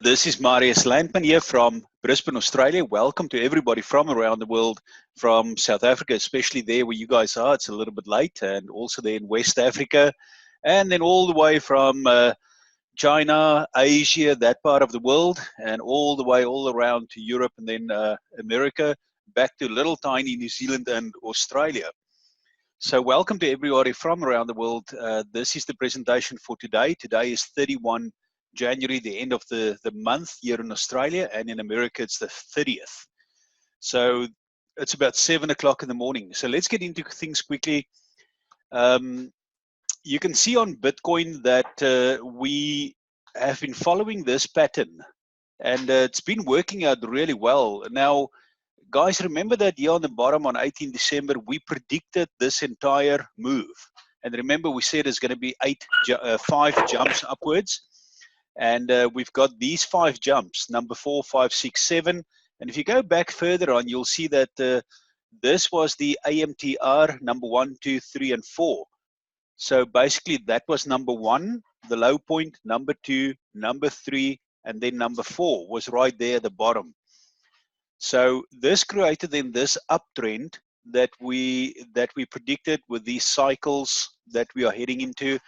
This is Marius Landman here from Brisbane, Australia. Welcome to everybody from around the world, from South Africa, especially there where you guys are. It's a little bit late, and also there in West Africa, and then all the way from China, Asia, that part of the world, and all the way all around to Europe, and then America, back to little tiny New Zealand and Australia. So welcome to everybody from around the world. This is the presentation for today. Today is 31 January, the end of the month here in Australia, and in America it's the 30th. So it's about 7 o'clock in the morning. So let's get into things quickly. You can see on Bitcoin that we have been following this pattern, and it's been working out really well. Now, guys, remember that here on the bottom on 18 December, we predicted this entire move. And remember, we said it's going to be 5 jumps upwards. And we've got these 5 jumps, number 4, 5, 6, 7. And if you go back further on, you'll see that this was the AMTR number 1, 2, 3, and 4. So basically, that was number 1, the low point, number 2, number 3, and then number 4 was right there at the bottom. So this created then this uptrend that we predicted with these cycles that we are heading into.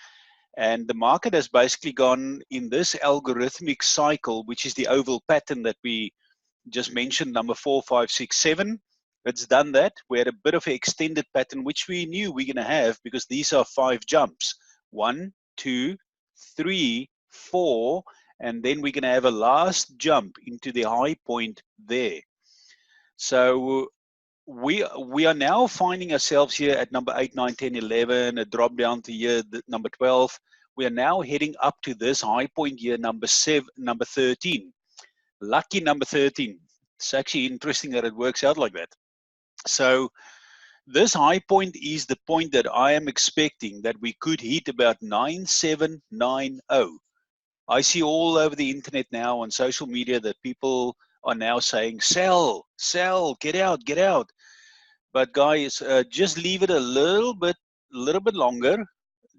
And the market has basically gone in this algorithmic cycle, which is the oval pattern that we just mentioned, number 4, 5, 6, 7. It's done that. We had a bit of an extended pattern, which we knew we're going to have because these are 5 jumps. 1, 2, 3, 4, and then we're going to have a last jump into the high point there. So we are now finding ourselves here at number 8, 9, 10, 11, a drop down to here, number 12. We are now heading up to this high point here, number 13. Lucky number 13. It's actually interesting that it works out like that. So this high point is the point that I am expecting that we could hit about 9790. I see all over the internet now on social media that people are now saying, sell, sell, get out, get out. But guys, just leave it a little bit longer.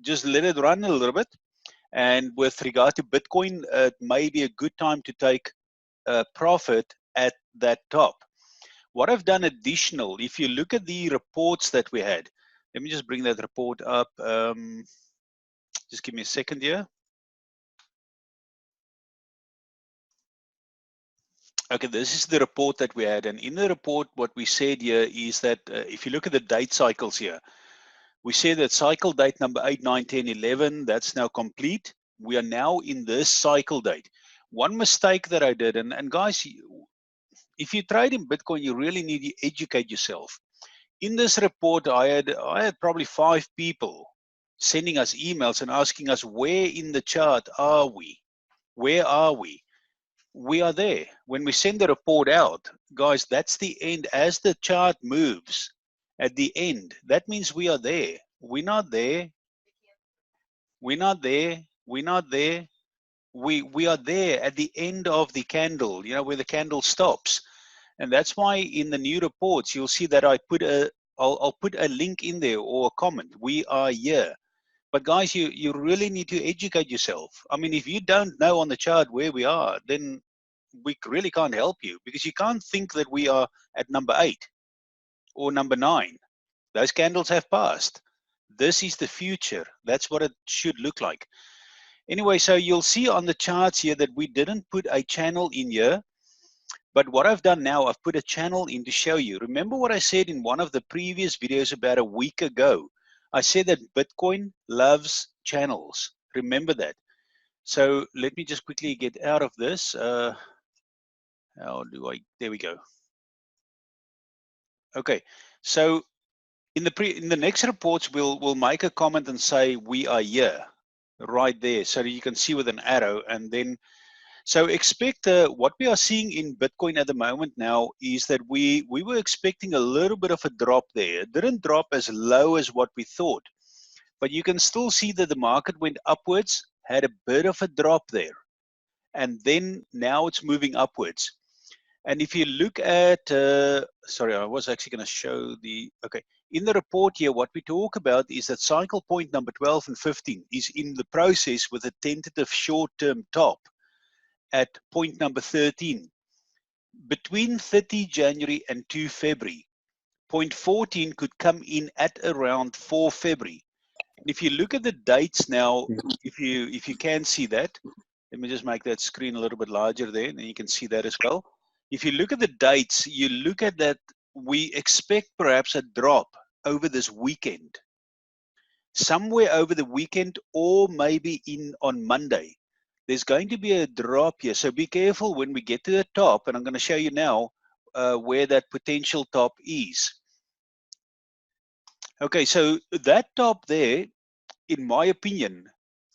Just let it run a little bit. And with regard to Bitcoin, it may be a good time to take a profit at that top. What I've done additional, if you look at the reports that we had, let me just bring that report up. Just give me a second here. Okay, this is the report that we had. And in the report, what we said here is that if you look at the date cycles here, we say that cycle date number 8, 9, 10, 11, that's now complete. We are now in this cycle date. One mistake that I did, and guys, if you trade in Bitcoin, you really need to educate yourself. In this report, I had probably 5 people sending us emails and asking us, where in the chart are we? Where are we? We are there. When we send the report out, guys, that's the end. As the chart moves at the end, that means we are there. We're not there. We're not there. We're not there. We are there at the end of the candle, you know, where the candle stops. And that's why in the new reports, you'll see that I put I'll put a link in there or a comment. We are here. But guys, you really need to educate yourself. I mean, if you don't know on the chart where we are, then we really can't help you, because you can't think that we are at number 8 or number 9. Those candles have passed. This is the future. That's what it should look like. Anyway, so you'll see on the charts here that we didn't put a channel in here. But what I've done now, I've put a channel in to show you. Remember what I said in one of the previous videos about a week ago? I said that Bitcoin loves channels. Remember that. So let me just quickly get out of this. How do I? There we go. Okay. So in the next reports, we'll make a comment and say we are here, right there, so that you can see with an arrow. And then, so expect what we are seeing in Bitcoin at the moment now is that we were expecting a little bit of a drop there. It didn't drop as low as what we thought. But you can still see that the market went upwards, had a bit of a drop there. And then now it's moving upwards. And if you look at, sorry, I was actually going to show okay. In the report here, what we talk about is that cycle point number 12 and 15 is in the process with a tentative short-term top. at point number 13. Between 30 January and 2 February, point 14 could come in at around 4 February. And if you look at the dates now, if you can see that, let me just make that screen a little bit larger there, and you can see that as well. If you look at the dates, you look at that, we expect perhaps a drop over this weekend. Somewhere over the weekend, or maybe on Monday, there's going to be a drop here. So be careful when we get to the top, and I'm going to show you now where that potential top is. Okay, so that top there, in my opinion,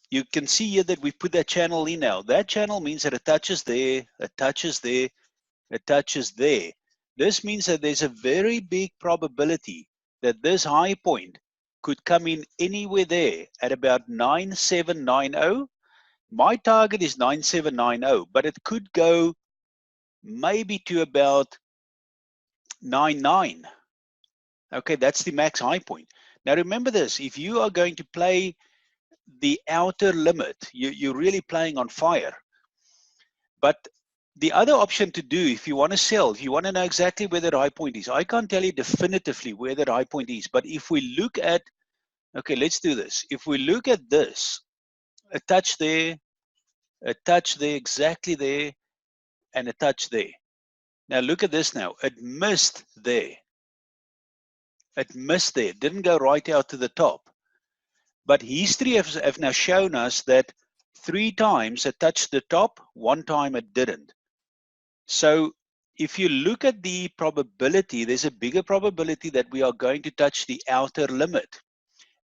you can see here that we put that channel in now. That channel means that it touches there, it touches there, it touches there. This means that there's a very big probability that this high point could come in anywhere there at about 9790. My target is 9790, but it could go maybe to about 99. Okay, that's the max high point. Now remember this, if you are going to play the outer limit, you're really playing on fire. But the other option to do, if you want to sell, if you want to know exactly where that high point is, I can't tell you definitively where that high point is, but if we look at, okay, let's do this. If we look at this, a touch there, exactly there, and a touch there. Now look at this now, it missed there. It missed there, didn't go right out to the top. But history have now shown us that 3 times it touched the top, 1 time it didn't. So if you look at the probability, there's a bigger probability that we are going to touch the outer limit.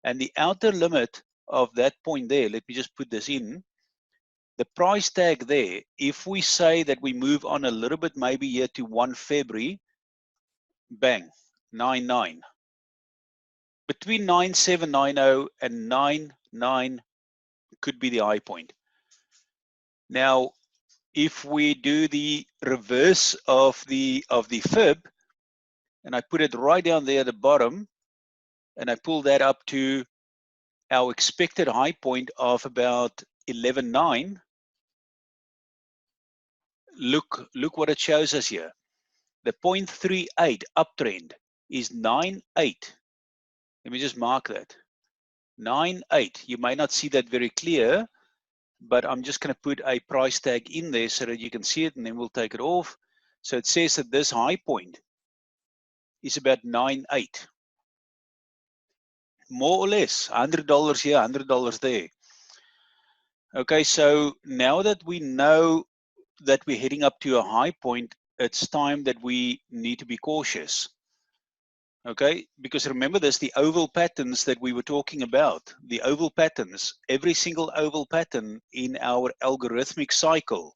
And the outer limit of that point there, let me just put this in, the price tag there, if we say that we move on a little bit maybe here to 1 February, bang, 99. Between 9790 and 99 could be the high point. Now, if we do the reverse of the fib, and I put it right down there at the bottom, and I pull that up to our expected high point of about 11.9, look what it shows us here. The 0.38 uptrend is 9.8. Let me just mark that. 9.8. You may not see that very clear, but I'm just going to put a price tag in there so that you can see it, and then we'll take it off. So it says that this high point is about 9.8. More or less, $100 here, $100 there. Okay, so now that we know that we're heading up to a high point, it's time that we need to be cautious. Okay, because remember this, the oval patterns that we were talking about, the oval patterns, every single oval pattern in our algorithmic cycle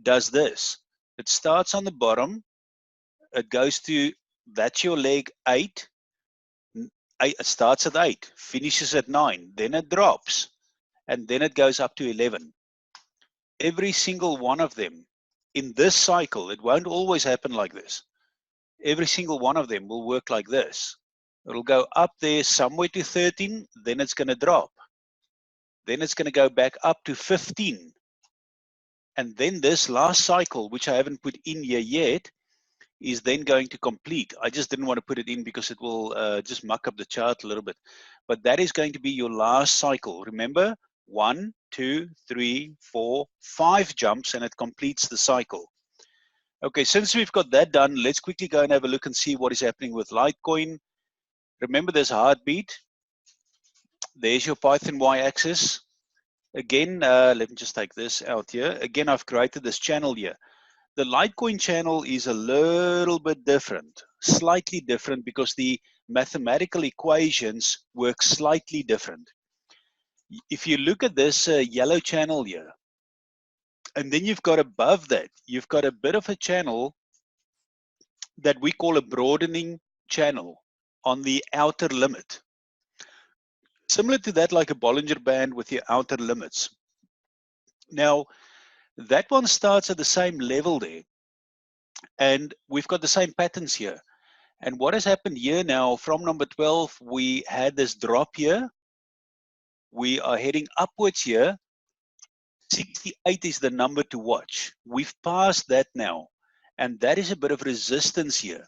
does this. It starts on the bottom, it goes to, that's your leg 8, it starts at 8, finishes at 9, then it drops, and then it goes up to 11. Every single one of them in this cycle, it won't always happen like this. Every single one of them will work like this. It'll go up there somewhere to 13, then it's going to drop. Then it's going to go back up to 15. And then this last cycle, which I haven't put in here yet, is then going to complete. I just didn't want to put it in because it will just muck up the chart a little bit. But that is going to be your last cycle. Remember, 1, 2, 3, 4, 5 jumps, and it completes the cycle. Okay, since we've got that done, let's quickly go and have a look and see what is happening with Litecoin. Remember this heartbeat. There's your Python y-axis. Again, let me just take this out here. Again, I've created this channel here. The Litecoin channel is a little bit different, slightly different, because the mathematical equations work slightly different. If you look at this yellow channel here, and then you've got above that, you've got a bit of a channel that we call a broadening channel on the outer limit. Similar to that, like a Bollinger Band with your outer limits. Now, that one starts at the same level there, and we've got the same patterns here. And what has happened here now, from number 12, we had this drop here. We are heading upwards here. 68 is the number to watch. We've passed that now, and that is a bit of resistance here.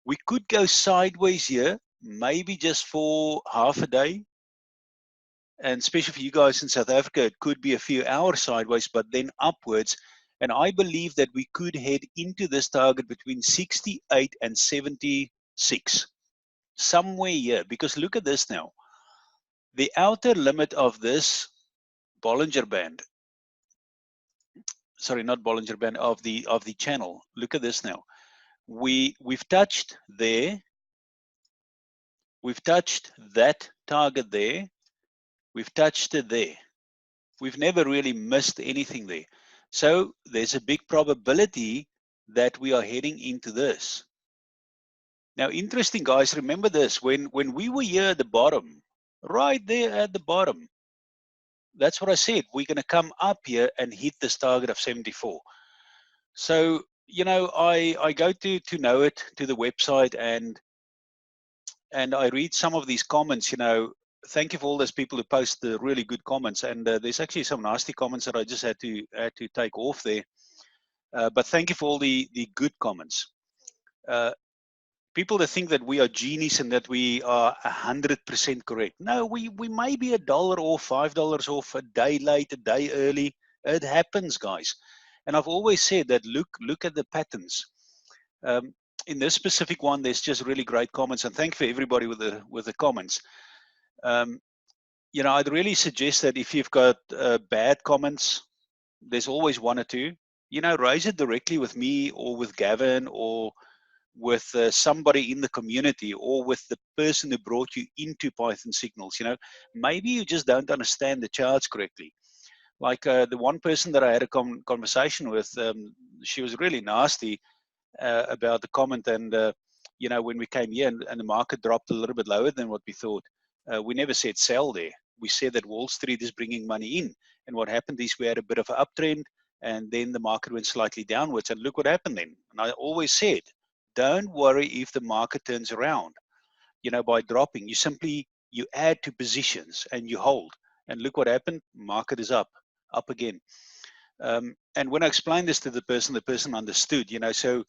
We could go sideways here, maybe just for half a day, and especially for you guys in South Africa, it could be a few hours sideways, but then upwards. And I believe that we could head into this target between 68 and 76, somewhere here. Because look at this now. The outer limit of this Bollinger Band, sorry, not Bollinger Band, of the channel. Look at this now. We've touched there. We've touched that target there. We've touched it there. We've never really missed anything there. So there's a big probability that we are heading into this. Now, interesting, guys, remember this. When we were here at the bottom, right there at the bottom, that's what I said. We're going to come up here and hit this target of 74. So, you know, I go to know it, to the website, and I read some of these comments. You know, thank you for all those people who post the really good comments. And there's actually some nasty comments that I just had to take off there. But thank you for all the good comments. People that think that we are genies and that we are 100% correct. No, we may be $1 off, $5 off, a day late, a day early. It happens, guys. And I've always said that look at the patterns. In this specific one, there's just really great comments, and thank you for everybody with the comments. You know, I'd really suggest that if you've got bad comments, there's always one or two. You know, raise it directly with me or with Gavin or with somebody in the community or with the person who brought you into Python Signals. You know, maybe you just don't understand the charts correctly. Like the one person that I had a conversation with, she was really nasty about the comment. And, you know, when we came here and the market dropped a little bit lower than what we thought, we never said sell there. We said that Wall Street is bringing money in. And what happened is we had a bit of an uptrend, and then the market went slightly downwards. And look what happened then. And I always said, don't worry if the market turns around, you know, by dropping. You add to positions and you hold. And look what happened. Market is up again. And when I explained this to the person understood, you know. So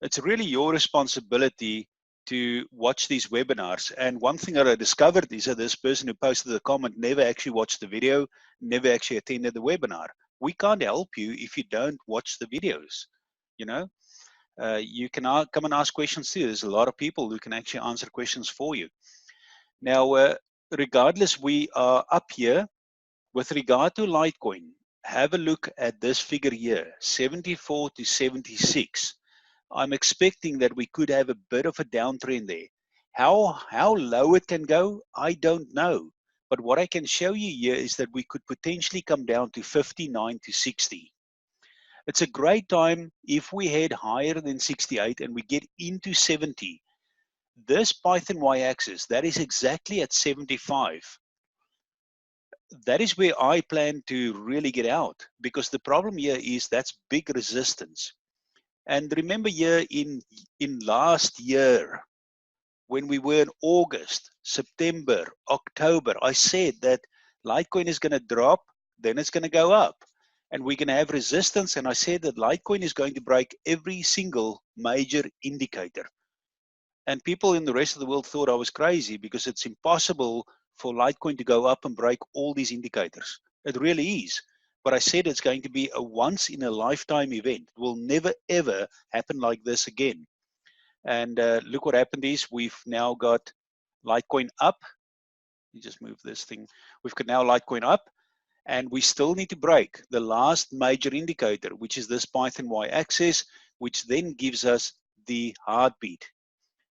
it's really your responsibility to watch these webinars. And one thing that I discovered is that this person who posted the comment never actually watched the video, never actually attended the webinar. We can't help you if you don't watch the videos, you know. You can come and ask questions too. There's a lot of people who can actually answer questions for you. Now, regardless, we are up here. With regard to Litecoin, have a look at this figure here, 74 to 76. I'm expecting that we could have a bit of a downtrend there. How low it can go, I don't know. But what I can show you here is that we could potentially come down to 59 to 60. It's a great time if we head higher than 68 and we get into 70. This Python y-axis, that is exactly at 75. That is where I plan to really get out, because the problem here is that's big resistance. And remember here in last year, when we were in August, September, October, I said that Litecoin is going to drop, then it's going to go up. And we're going to have resistance. And I said that Litecoin is going to break every single major indicator. And people in the rest of the world thought I was crazy, because it's impossible for Litecoin to go up and break all these indicators. It really is. But I said it's going to be a once in a lifetime event. It will never, ever happen like this again. And look what happened is we've now got Litecoin up. Let me just move this thing. We've got now Litecoin up. And we still need to break the last major indicator, which is this Python y-axis, which then gives us the heartbeat.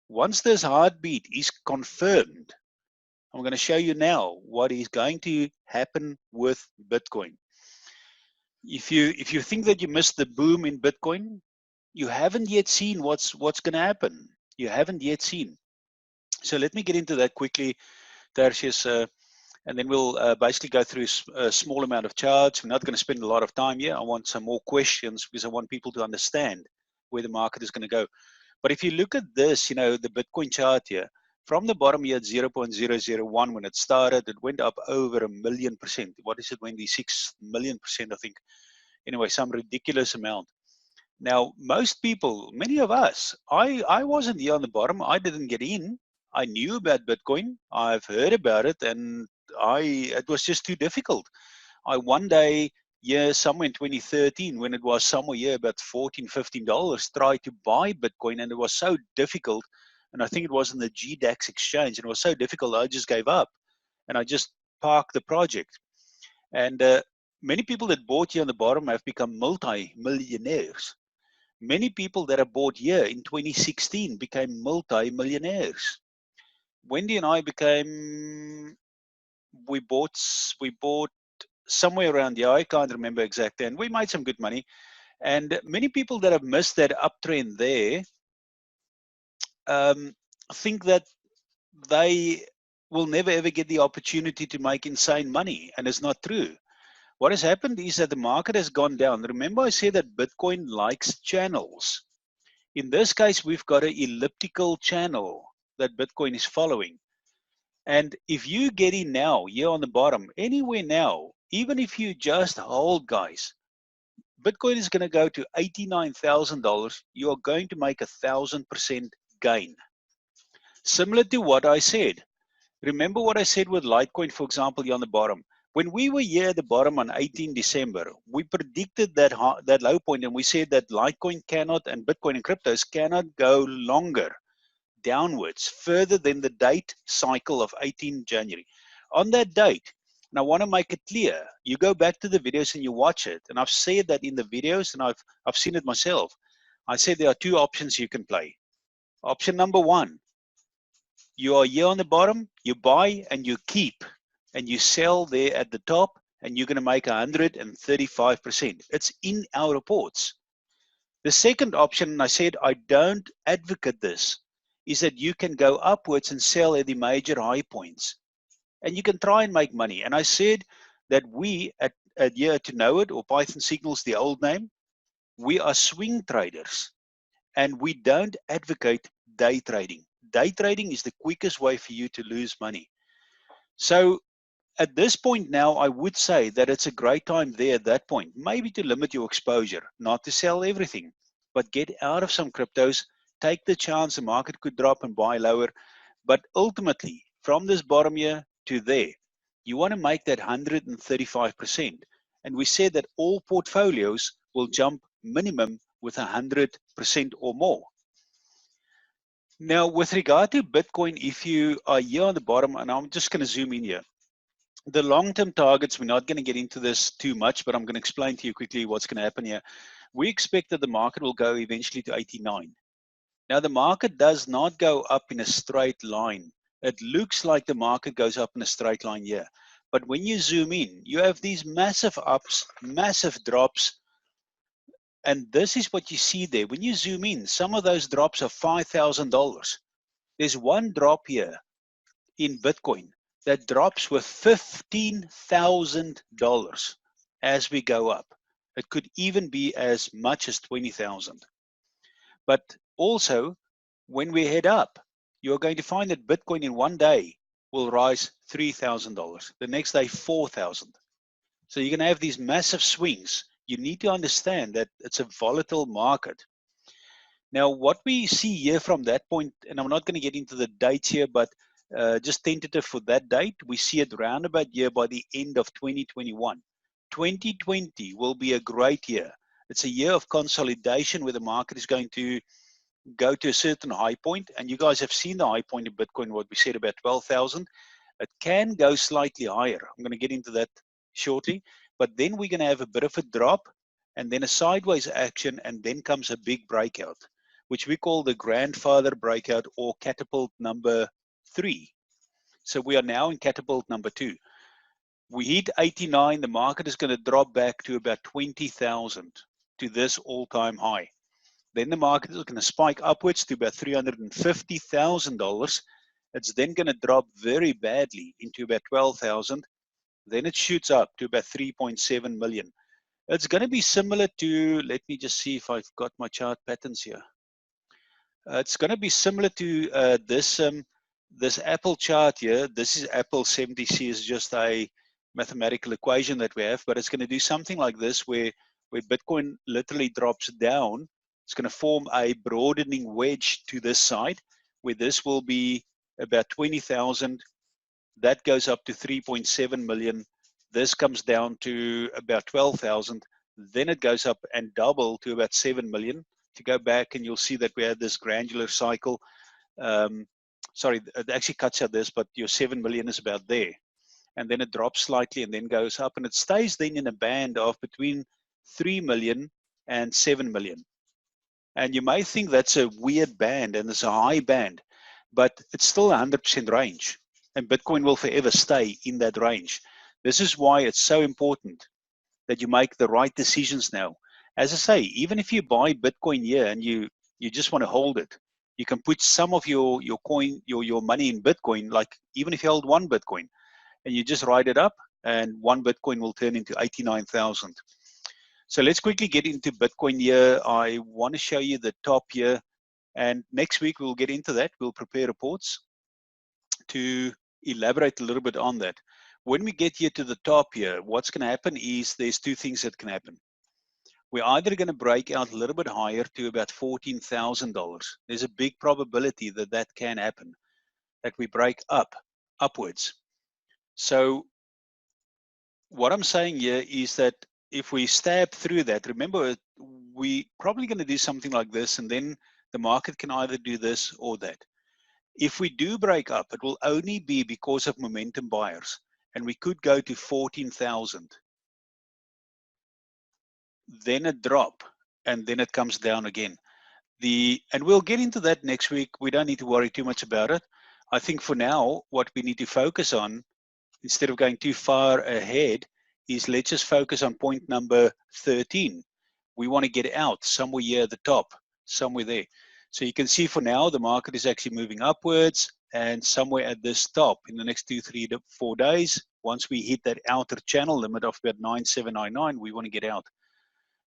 Once this heartbeat is confirmed, I'm going to show you now what is going to happen with Bitcoin. If you think that you missed the boom in Bitcoin, you haven't yet seen what's going to happen. You haven't yet seen. So let me get into that quickly, Tertius. And then we'll basically go through a small amount of charts. We're not going to spend a lot of time here. I want some more questions because I want people to understand where the market is going to go. But if you look at this, you know, the Bitcoin chart here, From the bottom here at 0.001 when it started, it went up over 1,000,000%. What is it, 26,000,000%, I think. Anyway, some ridiculous amount. Now, most people, many of us, I wasn't here on the bottom. I didn't get in. I knew about Bitcoin. I've heard about it, and it was just too difficult. I one day, yeah, somewhere in 2013, when it was somewhere here about $14, $15, tried to buy Bitcoin, and it was so difficult. And I think it was in the GDAX exchange, and it was so difficult, I just gave up, and I just parked the project. And many people that bought here on the bottom have become multi-millionaires. Many people that have bought here in 2016 became multi-millionaires. Wendy and I we bought somewhere around here, I can't remember exactly, and we made some good money. And many people that have missed that uptrend there think that they will never ever get the opportunity to make insane money, and it's not true. What has happened is that the market has gone down. Remember I said that Bitcoin likes channels. In this case, we've got an elliptical channel that Bitcoin is following. And if you get in now, here on the bottom, anywhere now, even if you just hold, guys, Bitcoin is going to go to $89,000. You are going to make 1,000% gain. Similar to what I said. Remember what I said with Litecoin, for example, here on the bottom. When we were here at the bottom on 18 December, we predicted that low point, and we said that Litecoin cannot, and Bitcoin and cryptos cannot go longer downwards, further than the date cycle of 18 January. On that date, and I want to make it clear, you go back to the videos and you watch it, and I've said that in the videos, and I've seen it myself. I said there are two options you can play. Option number one, you are here on the bottom, you buy and you keep, and you sell there at the top, and you're going to make 135%. It's in our reports. The second option, and I said I don't advocate this, is that you can go upwards and sell at the major high points, and you can try and make money. And I said that we at here to know it, or Python Signals, the old name, we are swing traders, and we don't advocate day trading. Day trading is the quickest way for you to lose money. So at this point now, I would say that it's a great time there at that point, maybe to limit your exposure, not to sell everything, but get out of some cryptos, take the chance the market could drop and buy lower. But ultimately, from this bottom here to there, you want to make that 135%. And we said that all portfolios will jump minimum with 100% or more. Now, with regard to Bitcoin, if you are here on the bottom, and I'm just going to zoom in here, the long-term targets, we're not going to get into this too much, but I'm going to explain to you quickly what's going to happen here. We expect that the market will go eventually to 89. Now, the market does not go up in a straight line. It looks like the market goes up in a straight line here. But when you zoom in, you have these massive ups, massive drops, and this is what you see there. When you zoom in, some of those drops are $5,000. There's one drop here in Bitcoin that drops with $15,000 as we go up. It could even be as much as 20,000. But also, when we head up, you're going to find that Bitcoin in one day will rise $3,000. The next day, 4,000. So you're going to have these massive swings. You need to understand that it's a volatile market. Now, what we see here from that point, and I'm not going to get into the dates here, but just tentative for that date, we see it round about here by the end of 2021. 2020 will be a great year. It's a year of consolidation where the market is going to go to a certain high point, and you guys have seen the high point of Bitcoin, what we said about 12,000. It can go slightly higher. I'm going to get into that shortly, but then we're going to have a bit of a drop and then a sideways action, and then comes a big breakout, which we call the grandfather breakout or catapult number 3. So we are now in catapult number 2. We hit 89, the market is going to drop back to about 20,000 to this all-time high. Then the market is going to spike upwards to about $350,000. It's then going to drop very badly into about 12,000. Then it shoots up to about 3.7 million. It's going to be similar to, let me just see if I've got my chart patterns here. It's going to be similar to this this Apple chart here, this is Apple 70C, is just a mathematical equation that we have, but it's going to do something like this where Bitcoin literally drops down. It's going to form a broadening wedge to this side, where this will be about 20,000. That goes up to 3.7 million. This comes down to about 12,000. Then it goes up and double to about 7 million. To go back, and you'll see that we had this granular cycle. Sorry, it actually cuts out this, but your 7 million is about there. And then it drops slightly and then goes up, and it stays then in a band of between 3 million and 7 million. And you may think that's a weird band and it's a high band, but it's still 100% range. And Bitcoin will forever stay in that range. This is why it's so important that you make the right decisions now. As I say, even if you buy Bitcoin here and you just want to hold it, you can put some of your money in Bitcoin, like even if you hold one Bitcoin, and you just write it up, and one Bitcoin will turn into 89,000. So let's quickly get into Bitcoin here. I want to show you the top here, and next week we'll get into that. We'll prepare reports to elaborate a little bit on that. When we get here to the top here, what's going to happen is there's two things that can happen. We're either going to break out a little bit higher to about $14,000. There's a big probability that that can happen, that we break upwards. So what I'm saying here is that if we stab through that, remember, we're probably going to do something like this, and then the market can either do this or that. If we do break up, it will only be because of momentum buyers, and we could go to 14,000. Then a drop, and then it comes down again. And we'll get into that next week. We don't need to worry too much about it. I think for now, what we need to focus on, instead of going too far ahead, is let's just focus on point number 13. We want to get out somewhere here at the top, somewhere there. So you can see for now, the market is actually moving upwards, and somewhere at this top in the next 2, 3, 4 days, once we hit that outer channel limit of about 9799, we want to get out.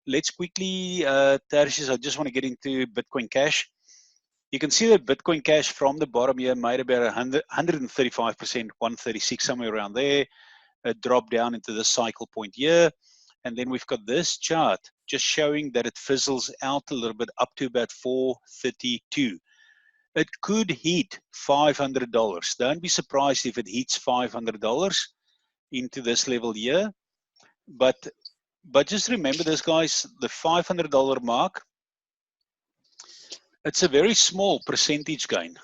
Let's quickly, Tarshis, I just want to get into Bitcoin Cash. You can see that Bitcoin Cash from the bottom here made about 135%, 136, somewhere around there. It dropped down into the cycle point here. And then we've got this chart just showing that it fizzles out a little bit up to about 432. It could hit $500. Don't be surprised if it hits $500 into this level here. But just remember this, guys, the $500 mark, it's a very small percentage gain.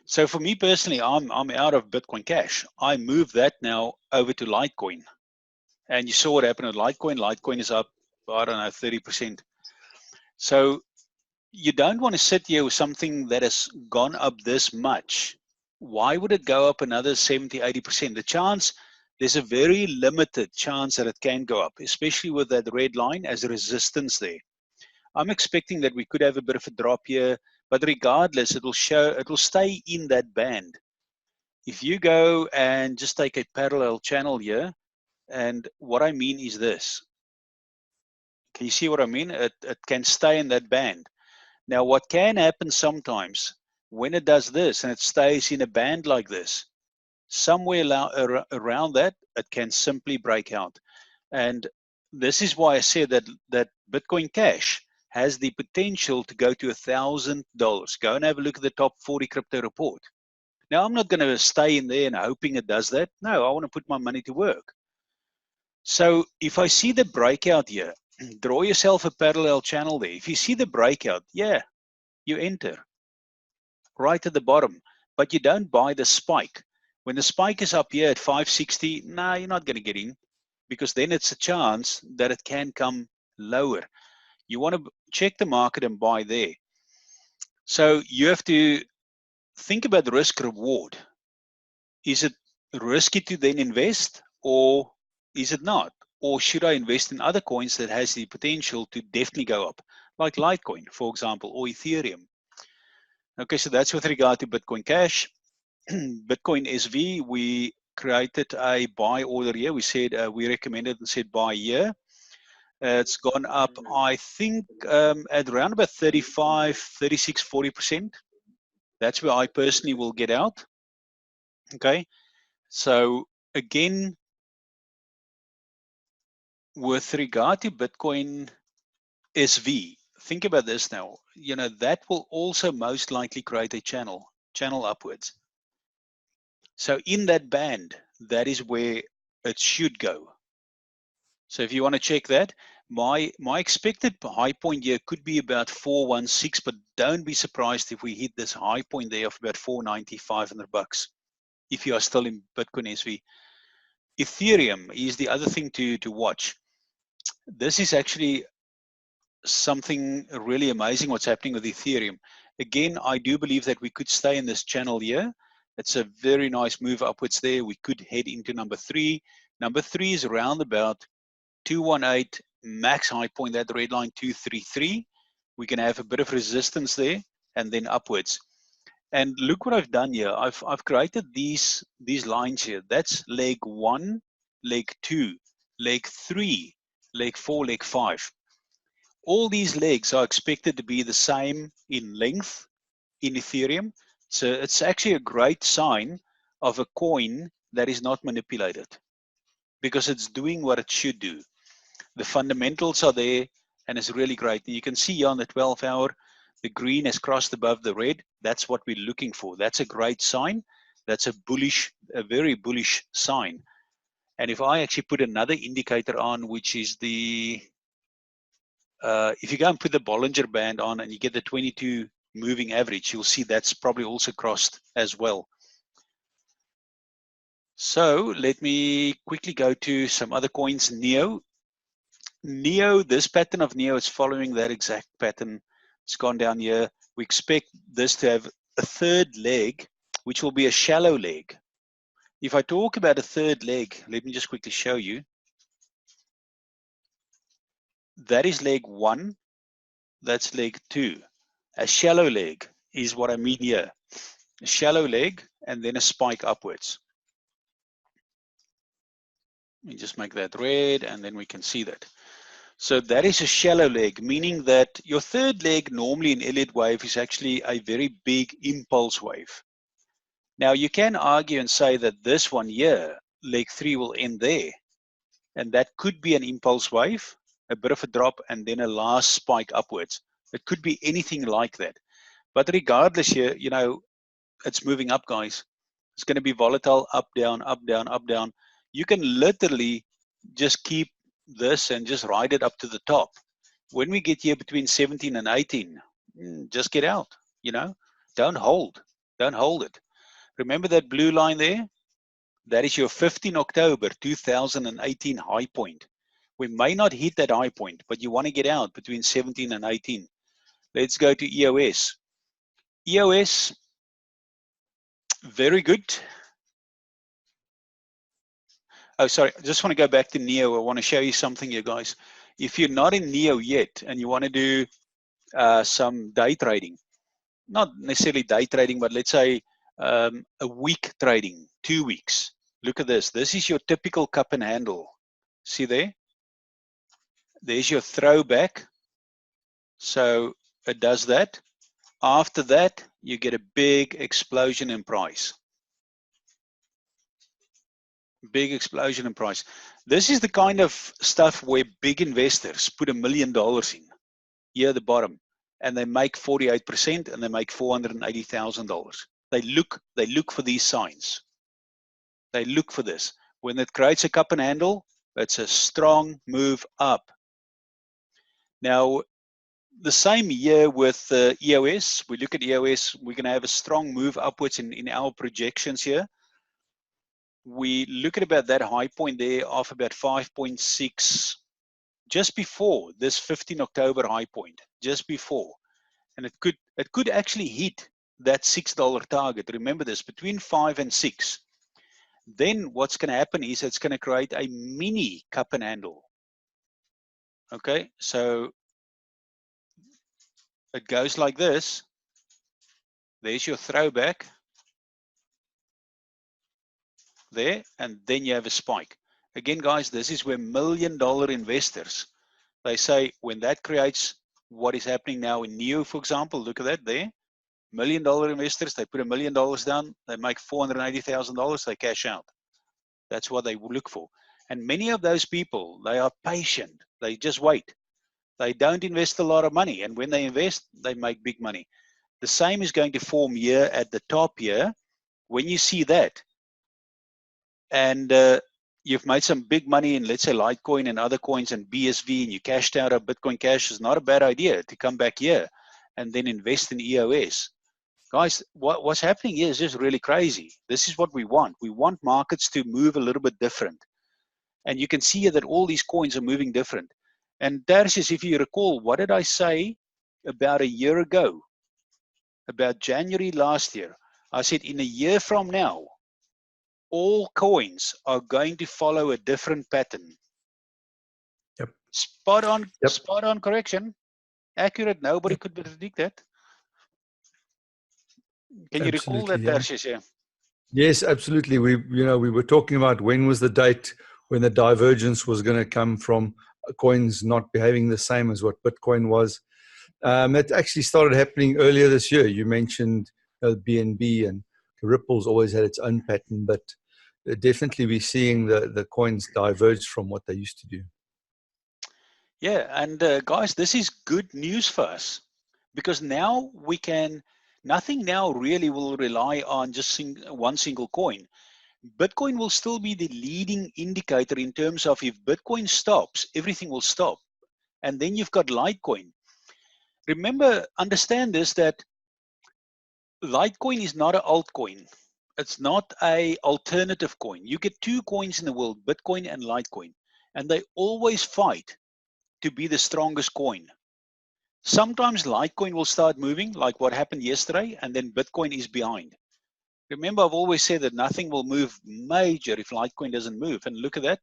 So for me personally, I'm out of Bitcoin Cash. I moved that now over to Litecoin. And you saw what happened with Litecoin. Litecoin is up, I don't know, 30%. So you don't want to sit here with something that has gone up this much. Why would it go up another 70, 80%? The chance, there's a very limited chance that it can go up, especially with that red line as a resistance there. I'm expecting that we could have a bit of a drop here, but regardless, it will stay in that band. If you go and just take a parallel channel here, and what I mean is this. Can you see what I mean? It can stay in that band. Now, what can happen sometimes when it does this and it stays in a band like this, somewhere around that, it can simply break out. And this is why I said that Bitcoin Cash has the potential to go to $1,000. Go and have a look at the top 40 crypto report. Now, I'm not going to stay in there and hoping it does that. No, I want to put my money to work. So if I see the breakout here, draw yourself a parallel channel there. If you see the breakout, yeah, you enter right at the bottom, but you don't buy the spike. When the spike is up here at 560, no, you're not going to get in, because then it's a chance that it can come lower. You want to check the market and buy there. So you have to think about the risk reward. Is it risky to then invest, or is it not? Or should I invest in other coins that has the potential to definitely go up, like Litecoin, for example, or Ethereum? Okay, so that's with regard to Bitcoin Cash. Bitcoin SV, we created a buy order here. We said we recommended and said buy here. It's gone up, I think, at around about 35, 36, 40%. That's where I personally will get out. Okay, so again, with regard to Bitcoin SV, think about this now. You know, that will also most likely create a channel upwards. So in that band, that is where it should go. So if you want to check that, my expected high point here could be about 416, but don't be surprised if we hit this high point there of about 490, $500 if you are still in Bitcoin SV. Ethereum is the other thing to watch. This is actually something really amazing what's happening with Ethereum. Again, I do believe that we could stay in this channel here. It's a very nice move upwards there. We could head into number 3. Number 3 is around about 218, max high point, that red line 233. We can have a bit of resistance there and then upwards. And look what I've done here. I've created these lines here. That's leg 1, leg 2, leg 3, leg 4, leg 5. All these legs are expected to be the same in length in Ethereum. So it's actually a great sign of a coin that is not manipulated because it's doing what it should do. The fundamentals are there and it's really great. And you can see here on the 12 hour, the green has crossed above the red. That's what we're looking for. That's a great sign. That's a very bullish sign. And if I actually put another indicator on, which is the, if you go and put the Bollinger Band on and you get the 22 moving average, you'll see that's probably also crossed as well. So let me quickly go to some other coins. Neo, this pattern of Neo is following that exact pattern. It's gone down here. We expect this to have a third leg, which will be a shallow leg. If I talk about a third leg, let me just quickly show you. That is leg 1. That's leg 2. A shallow leg is what I mean here. A shallow leg and then a spike upwards. Let me just make that red and then we can see that. So that is a shallow leg, meaning that your third leg normally in Elliott wave is actually a very big impulse wave. Now you can argue and say that this one here, leg 3 will end there. And that could be an impulse wave, a bit of a drop and then a last spike upwards. It could be anything like that. But regardless here, you know, it's moving up, guys. It's going to be volatile, up, down, up, down, up, down. You can literally just keep this and just ride it up to the top. When we get here between 17 and 18, just get out, you know. Don't hold it. Remember that blue line there? That is your 15 October 2018 high point. We may not hit that high point, but you want to get out between 17 and 18. Let's go to EOS. EOS, very good. Oh, sorry, I just want to go back to Neo. I want to show you something here, guys. If you're not in Neo yet and you want to do some day trading, not necessarily day trading, but let's say a week trading, 2 weeks. Look at this. This is your typical cup and handle. See there? There's your throwback. So it does that. After that, you get a big explosion in price. Big explosion in price. This is the kind of stuff where big investors put $1 million in here at the bottom, and they make 48% and they make $480,000. They look for these signs. They look for this. When it creates a cup and handle, it's a strong move up. Now, the same year with EOS, we look at EOS, we're going to have a strong move upwards in our projections here. We look at about that high point there of about 5.6, just before this 15 October high point, just before. And it could actually hit that $6 target. Remember this, between 5 and 6. Then what's going to happen is it's going to create a mini cup and handle. Okay, so it goes like this. There's your throwback there, and then you have a spike. Again, guys, this is where $1 million investors, they say when that creates what is happening now in Neo, for example, look at that there, $1 million investors, they put $1 million down, they make $480,000, they cash out. That's what they look for. And many of those people, they are patient. They just wait. They don't invest a lot of money. And when they invest, they make big money. The same is going to form here at the top here. When you see that, and you've made some big money in, let's say, Litecoin and other coins and BSV, and you cashed out of Bitcoin Cash, is not a bad idea to come back here and then invest in EOS. Guys, what's happening here is just really crazy. This is what we want. We want markets to move a little bit different. And you can see here that all these coins are moving different. And Tertius, if you recall, what did I say about a year ago? About January last year. I said in a year from now, all coins are going to follow a different pattern. Yep. Spot on, yep. Spot on correction. Accurate, nobody could predict that. Can you recall that, Tertius? Yeah. Yes, absolutely. We were talking about when was the date when the divergence was going to come from coins not behaving the same as what Bitcoin was. It actually started happening earlier this year. You mentioned BNB, and Ripple's always had its own pattern, but definitely we're seeing the coins diverge from what they used to do. Yeah, and guys, this is good news for us, because now we can, nothing now really will rely on just one single coin. Bitcoin will still be the leading indicator in terms of if Bitcoin stops, everything will stop. And then you've got Litecoin. Remember, understand this, that Litecoin is not an altcoin. It's not an alternative coin. You get two coins in the world, Bitcoin and Litecoin, and they always fight to be the strongest coin. Sometimes Litecoin will start moving, like what happened yesterday, and then Bitcoin is behind. Remember, I've always said that nothing will move major if Litecoin doesn't move. And look at that.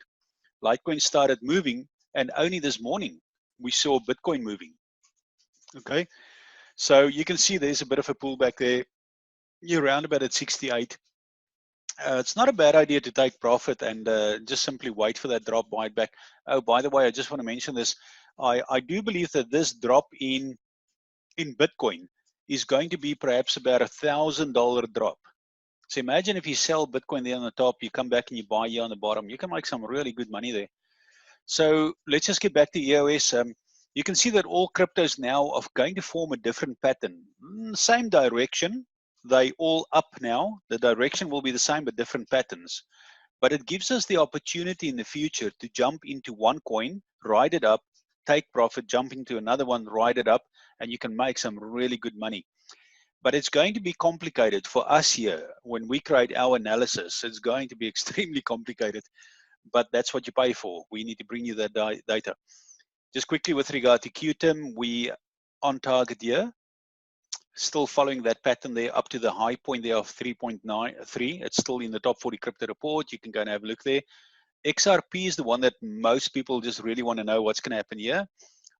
Litecoin started moving, and only this morning we saw Bitcoin moving. Okay, so you can see there's a bit of a pullback there. You're around about at 68. It's not a bad idea to take profit and just simply wait for that drop, buy it back. Oh, by the way, I just want to mention this. I do believe that this drop in Bitcoin is going to be perhaps about $1,000 drop. So imagine if you sell Bitcoin there on the top, you come back and you buy here on the bottom, you can make some really good money there. So let's just get back to EOS. You can see that all cryptos now are going to form a different pattern. Same direction, they all up now. The direction will be the same, but different patterns. But it gives us the opportunity in the future to jump into one coin, ride it up, take profit, jump into another one, ride it up, and you can make some really good money. But it's going to be complicated for us here when we create our analysis. It's going to be extremely complicated, but that's what you pay for. We need to bring you that data. Just quickly with regard to QTIM, we on target here, still following that pattern there up to the high point there of 3.93. It's still in the top 40 crypto report. You can go and have a look there. XRP is the one that most people just really want to know what's going to happen here.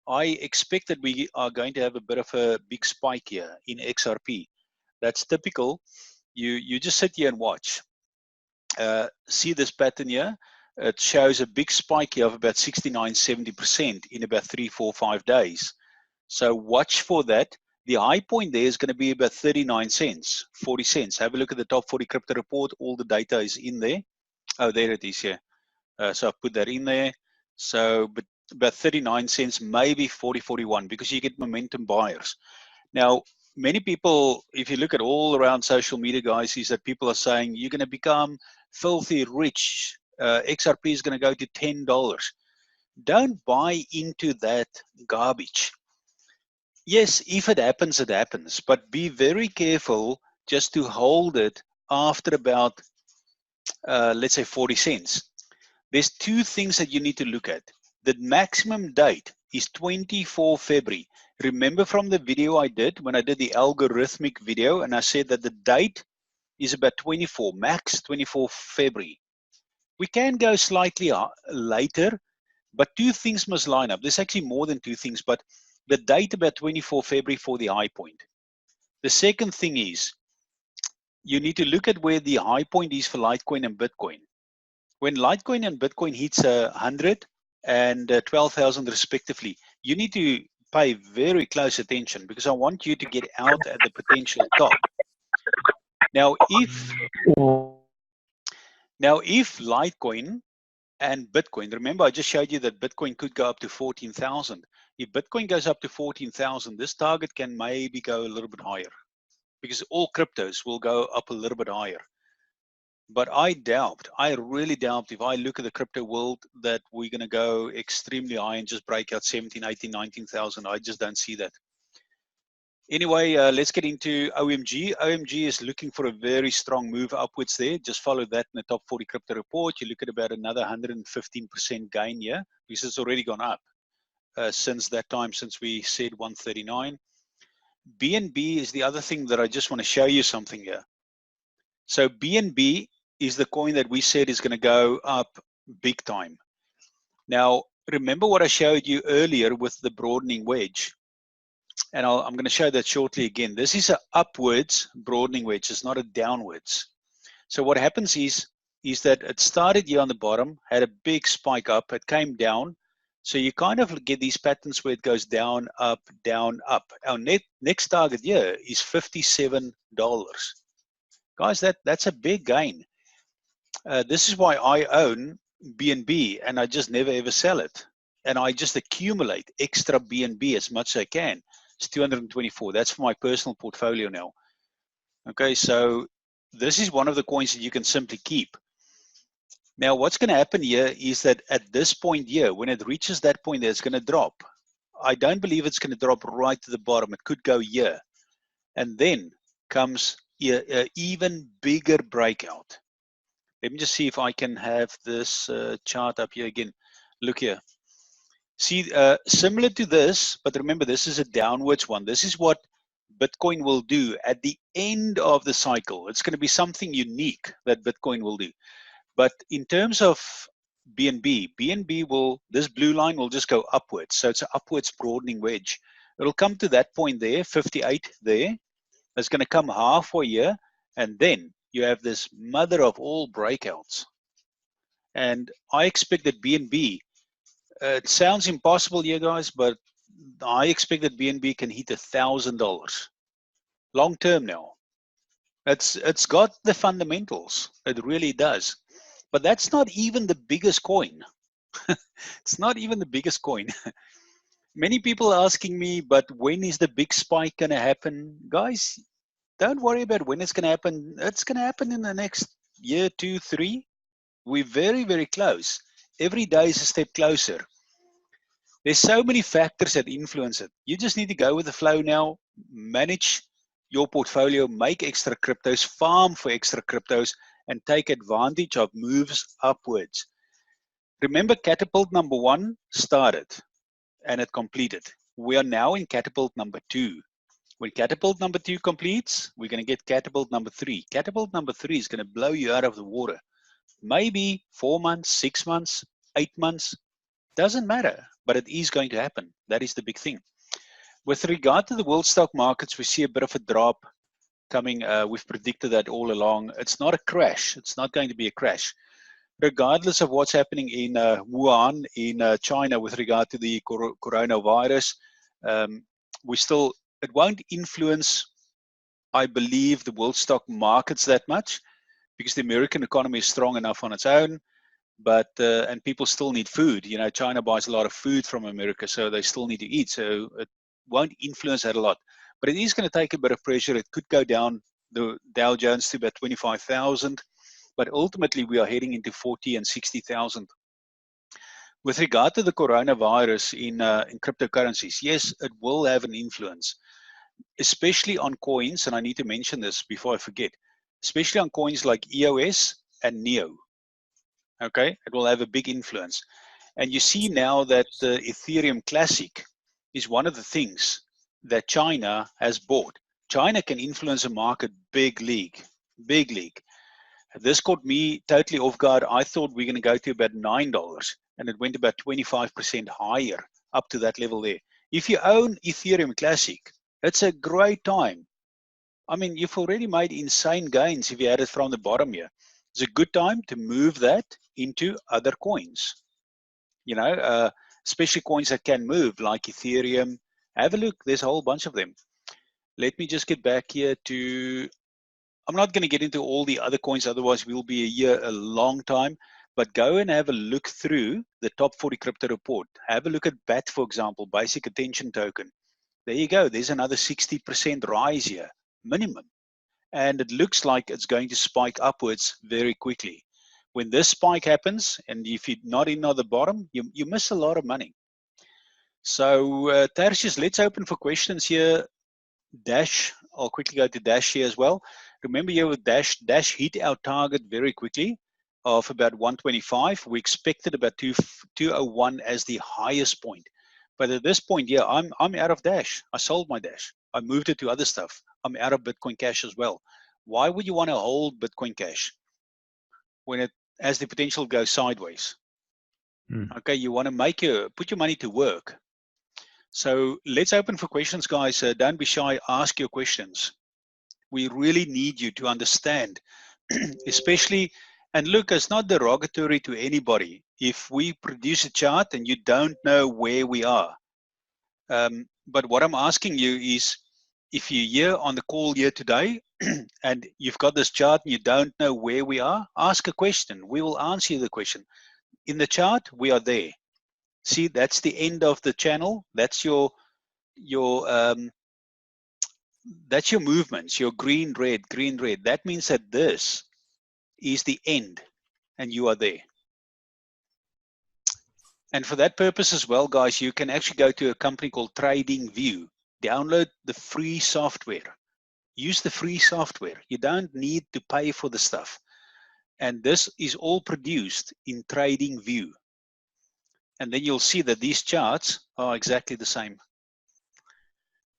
I expect that we are going to have a bit of a big spike here in XRP. That's typical. You just sit here and watch. See this pattern here? It shows a big spike here of about 69–70% in about 3, 4, 5 days. So watch for that. The high point there is going to be about 39 cents, 40 cents. Have a look at the top 40 crypto report. All the data is in there. Oh, there it is here. So I've put that in there. So, but about 39 cents, maybe 40, 41, because you get momentum buyers. Now, many people, if you look at all around social media, guys, is that people are saying you're going to become filthy rich. XRP is going to go to $10. Don't buy into that garbage. Yes, if it happens, it happens. But be very careful just to hold it after about, let's say, 40 cents. There's two things that you need to look at. The maximum date is 24 February. Remember from the video I did when I did the algorithmic video, and I said that the date is about 24, max 24 February. We can go slightly later, but two things must line up. There's actually more than two things, but the date about 24 February for the high point. The second thing is you need to look at where the high point is for Litecoin and Bitcoin. When Litecoin and Bitcoin hits 100 and 12,000 respectively, you need to pay very close attention because I want you to get out at the potential top. Now, if Litecoin and Bitcoin, remember I just showed you that Bitcoin could go up to 14,000. If Bitcoin goes up to 14,000, this target can maybe go a little bit higher because all cryptos will go up a little bit higher. But I really doubt if I look at the crypto world that we're going to go extremely high and just break out 17, 18, 19,000. I just don't see that. Anyway, let's get into OMG. OMG is looking for a very strong move upwards there. Just follow that in the top 40 crypto report. You look at about another 115% gain here because it's already gone up since that time, since we said 139. BNB is the other thing that I just want to show you something here. So BNB is the coin that we said is going to go up big time. Now, remember what I showed you earlier with the broadening wedge. And I'm going to show that shortly again. This is an upwards broadening wedge. It's not a downwards. So what happens is that it started here on the bottom, had a big spike up. It came down. So you kind of get these patterns where it goes down, up, down, up. Our next target here is $57. Guys, that's a big gain. This is why I own BNB and I just never ever sell it. And I just accumulate extra BNB as much as I can. It's 224. That's for my personal portfolio now. Okay, so this is one of the coins that you can simply keep. Now, what's going to happen here is that at this point here, when it reaches that point there, it's going to drop. I don't believe it's going to drop right to the bottom. It could go here. And then comes an even bigger breakout. Let me just see if I can have this chart up here again. Look here. See, similar to this, but remember, this is a downwards one. This is what Bitcoin will do at the end of the cycle. It's going to be something unique that Bitcoin will do. But in terms of BNB will, this blue line will just go upwards. So it's an upwards broadening wedge. It'll come to that point there, 58 there. It's going to come halfway here. And then you have this mother of all breakouts. And I expect that BNB, it sounds impossible here, guys, but I expect that BNB can hit $1,000 long term now. It's got the fundamentals. It really does. But that's not even the biggest coin. It's not even the biggest coin. Many people are asking me, but when is the big spike going to happen? Guys, don't worry about when it's going to happen. It's going to happen in the next year, 2, 3. We're very, very close. Every day is a step closer. There's so many factors that influence it. You just need to go with the flow now, manage your portfolio, make extra cryptos, farm for extra cryptos, and take advantage of moves upwards. Remember, catapult number 1 started and it completed. We are now in catapult number 2. When catapult number 2 completes, we're going to get catapult number 3. Catapult number 3 is going to blow you out of the water. Maybe 4 months, 6 months, 8 months, doesn't matter, but it is going to happen. That is the big thing. With regard to the world stock markets, we see a bit of a drop coming. We've predicted that all along. It's not a crash. It's not going to be a crash. Regardless of what's happening in Wuhan, in China, with regard to the coronavirus, it won't influence, I believe, the world stock markets that much because the American economy is strong enough on its own. But and people still need food. You know, China buys a lot of food from America, so they still need to eat. So it won't influence that a lot. But it is going to take a bit of pressure. It could go down the Dow Jones to about 25,000, but ultimately we are heading into 40 and 60,000. With regard to the coronavirus in cryptocurrencies, yes, it will have an influence, especially on coins. And I need to mention this before I forget, especially on coins like EOS and NEO. Okay, it will have a big influence. And you see now that the Ethereum Classic is one of the things that China has bought. China can influence a market big league, big league. This caught me totally off guard. I thought we're going to go to about $9 and it went about 25% higher up to that level there. If you own Ethereum Classic, it's a great time. I mean, you've already made insane gains if you had it from the bottom here. It's a good time to move that into other coins, you know, especially coins that can move like Ethereum, Have a look. There's a whole bunch of them. Let me just get back here to, I'm not going to get into all the other coins, otherwise we'll be here a long time. But go and have a look through the top 40 crypto report. Have a look at BAT, for example, basic attention token. There you go. There's another 60% rise here, minimum. And it looks like it's going to spike upwards very quickly. When this spike happens, and if you're not in on the bottom, you miss a lot of money. So Tertius, let's open for questions here. Dash, I'll quickly go to Dash here as well. Remember here with Dash hit our target very quickly of about 125. We expected about 201 as the highest point. But at this point, yeah, I'm out of Dash. I sold my Dash. I moved it to other stuff. I'm out of Bitcoin Cash as well. Why would you want to hold Bitcoin Cash when it has the potential to go sideways? Okay, you want to put your money to work. So let's open for questions, guys. Don't be shy. Ask your questions. We really need you to understand, especially, and look, it's not derogatory to anybody if we produce a chart and you don't know where we are. But what I'm asking you is, if you're here on the call here today and you've got this chart and you don't know where we are, ask a question. We will answer you the question. In the chart, we are there. See, that's the end of the channel. That's your that's your movements, your green, red, green, red. That means that this is the end and you are there. And for that purpose as well, guys, you can actually go to a company called TradingView. Download the free software. Use the free software. You don't need to pay for the stuff. And this is all produced in TradingView. And then you'll see that these charts are exactly the same.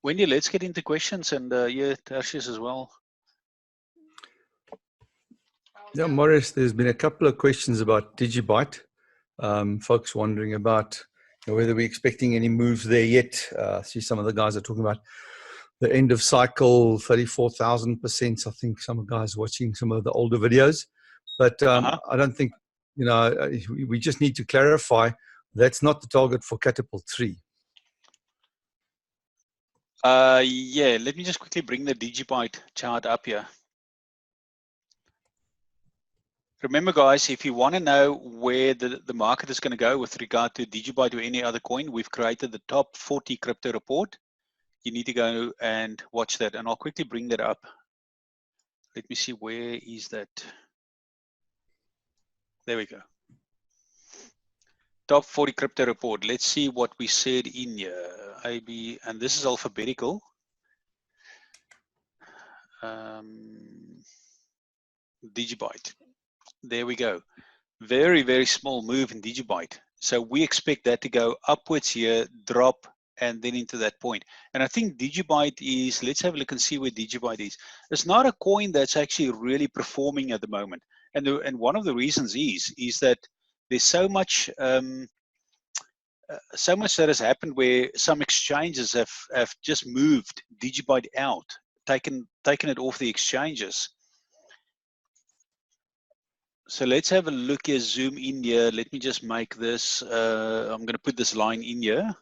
Wendy, let's get into questions, and yeah, Tertius as well. Yeah, Morris, there's been a couple of questions about Digibyte. Folks wondering about whether we're expecting any moves there yet. I see some of the guys are talking about the end of cycle, 34,000%. I think some guys watching some of the older videos. But I don't think, we just need to clarify that's not the target for Catapult 3. Yeah, let me just quickly bring the Digibyte chart up here. Remember, guys, if you want to know where the market is going to go with regard to Digibyte or any other coin, we've created the top 40 crypto report. You need to go and watch that, and I'll quickly bring that up. Let me see, where is that? There we go. Top 40 crypto report. Let's see what we said in here. AB, and this is alphabetical. Digibyte. There we go. Very, very small move in Digibyte. So we expect that to go upwards here, drop, and then into that point. And I think Digibyte is, let's have a look and see where Digibyte is. It's not a coin that's actually really performing at the moment. And one of the reasons is that there's so much that has happened where some exchanges have just moved Digibyte out, taken it off the exchanges. So let's have a look here, zoom in here. Let me just make this, I'm going to put this line in here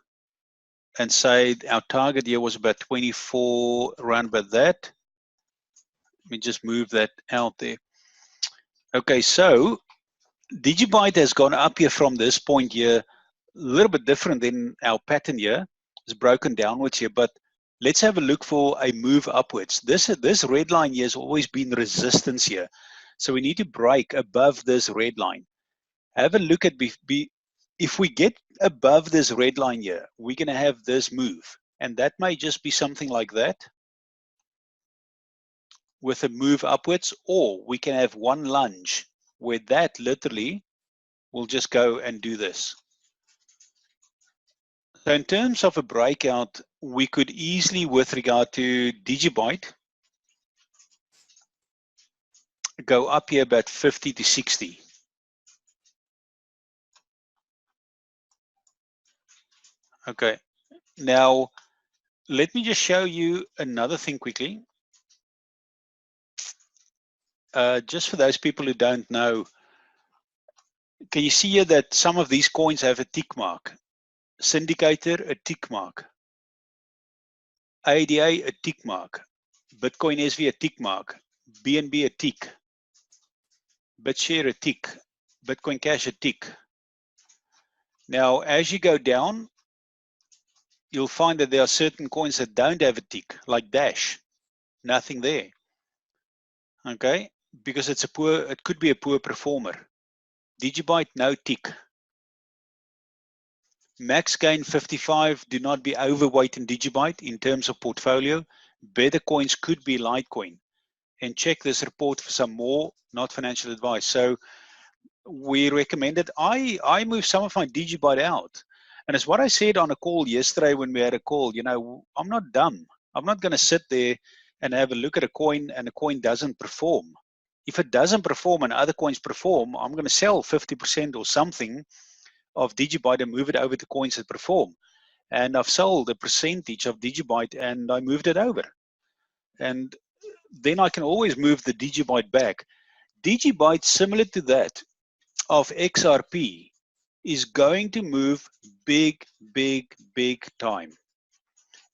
and say our target here was about 24, around about that. Let me just move that out there. Okay, so Digibyte has gone up here from this point here, a little bit different than our pattern here. It's broken downwards here, but let's have a look for a move upwards. This red line here has always been resistance here. So we need to break above this red line. Have a look at, if we get above this red line here, we're going to have this move. And that may just be something like that with a move upwards, or we can have one lunge where that literally will just go and do this. So in terms of a breakout, we could easily, with regard to Digibyte, go up here about 50 to 60. Okay, now let me just show you another thing quickly. Just for those people who don't know, can you see here that some of these coins have a tick mark? Syndicator, a tick mark. ADA a tick mark, Bitcoin SV a tick mark, BNB a tick, BitShare a tick, Bitcoin Cash a tick. Now, as you go down, you'll find that there are certain coins that don't have a tick, like Dash, nothing there. Okay, because it could be a poor performer. Digibyte, no tick. Max gain 55, do not be overweight in Digibyte in terms of portfolio. Better coins could be Litecoin. And check this report for some more, not financial advice. So we recommended, I moved some of my Digibyte out. And it's what I said on a call yesterday when we had a call, you know, I'm not dumb. I'm not going to sit there and have a look at a coin and a coin doesn't perform. If it doesn't perform and other coins perform, I'm going to sell 50% or something of Digibyte and move it over to coins that perform. And I've sold a percentage of Digibyte and I moved it over. And then I can always move the Digibyte back. Digibyte, similar to that of XRP, is going to move big, big, big time.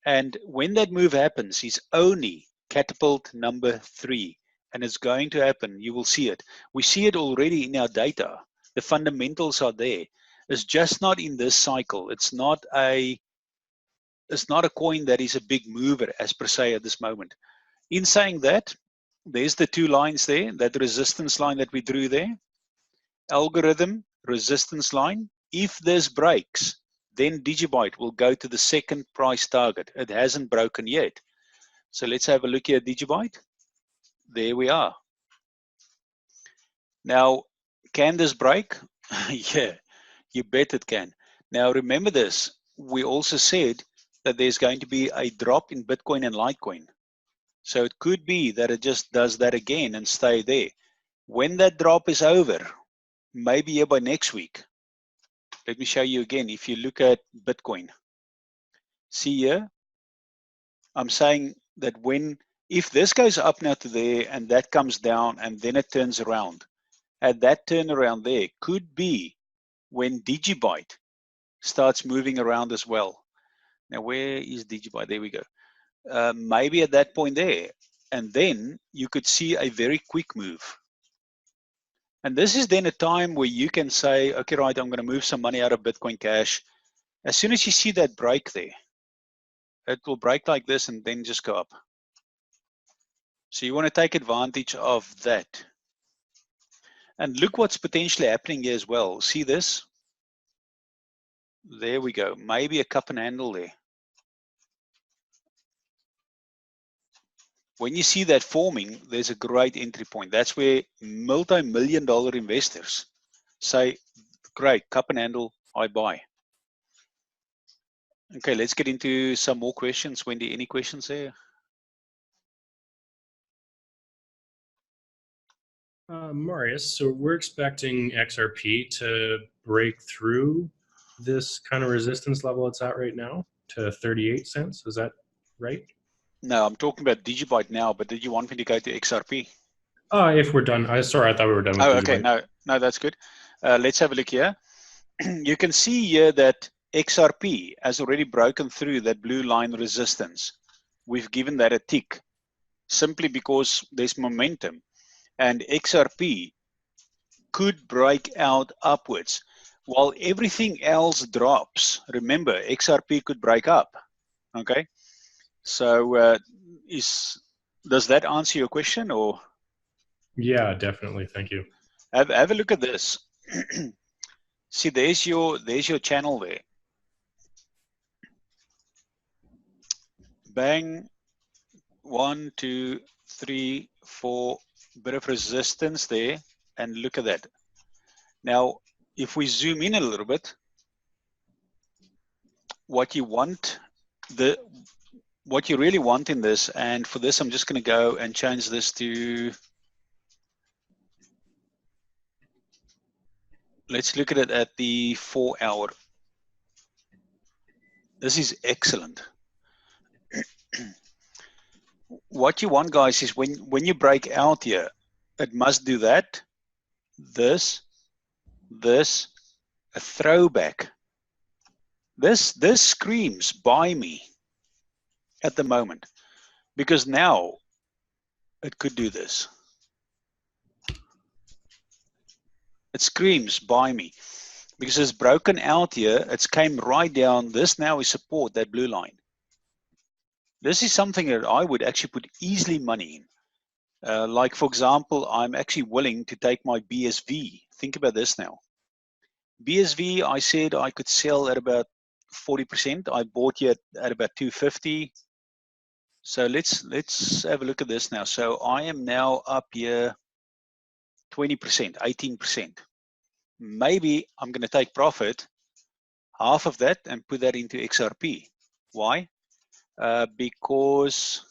And when that move happens, is only catapult number 3. And it's going to happen. You will see it. We see it already in our data. The fundamentals are there. It's just not in this cycle. It's not a coin that is a big mover as per se at this moment. In saying that, there's the 2 lines there, that resistance line that we drew there. Algorithm, resistance line. If this breaks, then Digibyte will go to the second price target. It hasn't broken yet. So let's have a look here at Digibyte. There we are. Now, can this break? Yeah, you bet it can. Now, remember this. We also said that there's going to be a drop in Bitcoin and Litecoin. So it could be that it just does that again and stay there. When that drop is over, maybe here by next week, let me show you again. If you look at Bitcoin, see here, I'm saying that if this goes up now to there and that comes down and then it turns around, at that turnaround there could be when Digibyte starts moving around as well. Now, where is Digibyte? There we go. Maybe at that point there, and then you could see a very quick move. And this is then a time where you can say, okay, right, I'm going to move some money out of Bitcoin Cash. As soon as you see that break there, it will break like this and then just go up. So you want to take advantage of that. And look what's potentially happening here as well. See this? There we go. Maybe a cup and handle there. When you see that forming, there's a great entry point. That's where multi-million-dollar investors say, great, cup and handle, I buy. Okay, let's get into some more questions. Wendy, any questions there? Marius, so we're expecting XRP to break through this kind of resistance level it's at right now to 38 cents. Is that right? No, I'm talking about Digibyte now, but did you want me to go to XRP? If we're done. Sorry, I thought we were done with Oh, Digibyte. okay. No, that's good. Let's have a look here. You can see here that XRP has already broken through that blue line resistance. We've given that a tick simply because there's momentum. And XRP could break out upwards while everything else drops. Remember, XRP could break up. Okay. So does that answer your question, or? Yeah, definitely. Thank you. Have a look at this. See, there's your channel there. Bang, 1, 2, 3, 4, bit of resistance there, and look at that. Now, if we zoom in a little bit, what you really want in this, and for this, I'm just going to go and change this to. Let's look at it at the 4-hour. This is excellent. What you want, guys, is when you break out here, it must do that, this, a throwback. This screams, buy me. at the moment, because now it could do this. It screams, buy me. Because it's broken out here, it's came right down. This now is support, that blue line. This is something that I would actually put easily money in. Like, for example, I'm actually willing to take my BSV. Think about this now. BSV, I said I could sell at about 40%. I bought it at about 250. So let's have a look at this now. So I am now up here 20%, 18%. Maybe I'm going to take profit, half of that, and put that into XRP. Why? Because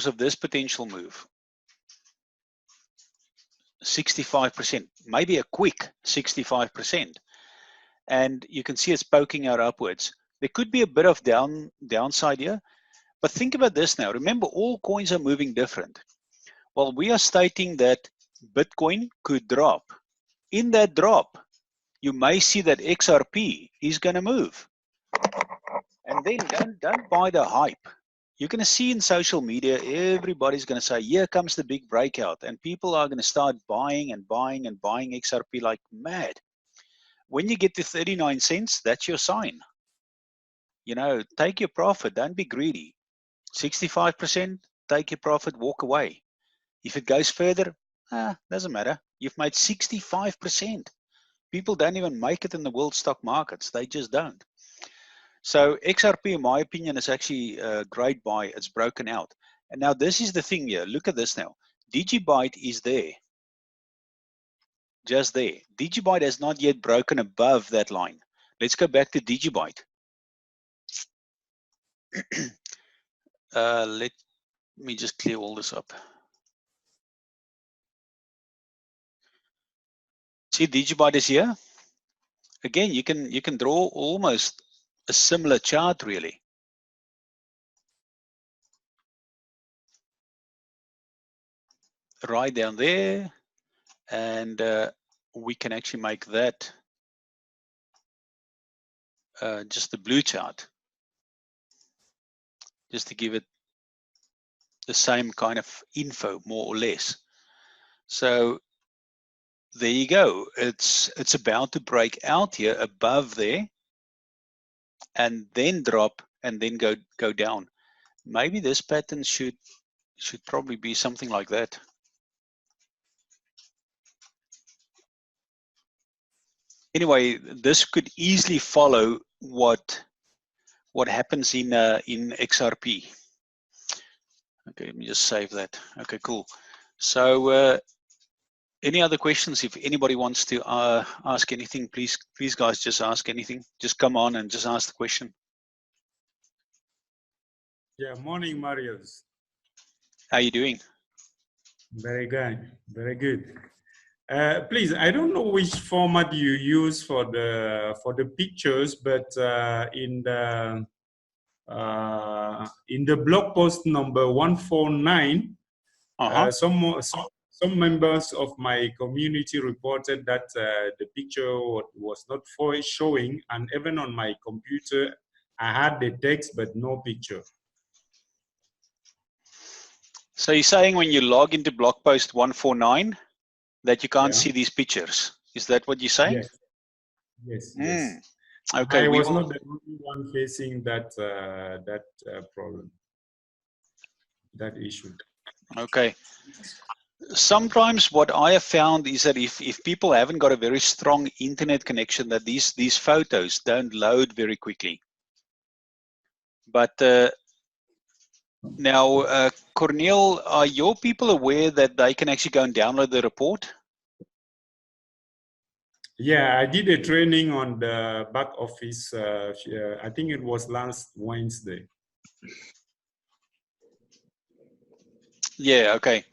of this potential move. 65%, maybe a quick 65%. And you can see it's poking out upwards. There could be a bit of downside here, but think about this now. Remember, all coins are moving different. Well, we are stating that Bitcoin could drop. In that drop, you may see that XRP is going to move. And then don't buy the hype. You're going to see in social media, everybody's going to say, here comes the big breakout. And people are going to start buying and buying and buying XRP like mad. When you get to 39 cents, that's your sign. You know, take your profit. Don't be greedy. 65%, take your profit, walk away. If it goes further, doesn't matter. You've made 65%. People don't even make it in the world stock markets. They just don't. So XRP, in my opinion, is actually a great buy. It's broken out. And now this is the thing here. Look at this now. Digibyte is there. Just there. Digibyte has not yet broken above that line. Let's go back to Digibyte. Let me just clear all this up. See, Digibyte is here. Again, you can draw almost a similar chart, really. Right down there, and we can actually make that just the blue chart, just to give it the same kind of info, more or less. So there you go. It's about to break out here above there, and then drop, and then go down. Maybe this pattern should probably be something like that. Anyway, this could easily follow what happens in XRP. Okay, let me just save that. Okay, cool. So any other questions? If anybody wants to ask anything, please guys, just ask anything. Just come on and just ask the question. Yeah, morning, Marius. How you doing? Very good, very good. Please, I don't know which format you use for the pictures, but in the blog post number 149, some members of my community reported that the picture was not showing, and even on my computer, I had the text but no picture. So you're saying when you log into blog post 149 that you can't see these pictures? Is that what you're saying? Yes. Yes. Okay. I was not the only one facing that problem, that issue. Okay. Sometimes what I have found is that if people haven't got a very strong internet connection, that these photos don't load very quickly. But now, Cornel, are your people aware that they can actually go and download the report? Yeah, I did a training on the back office. I think it was last Wednesday. Yeah, okay.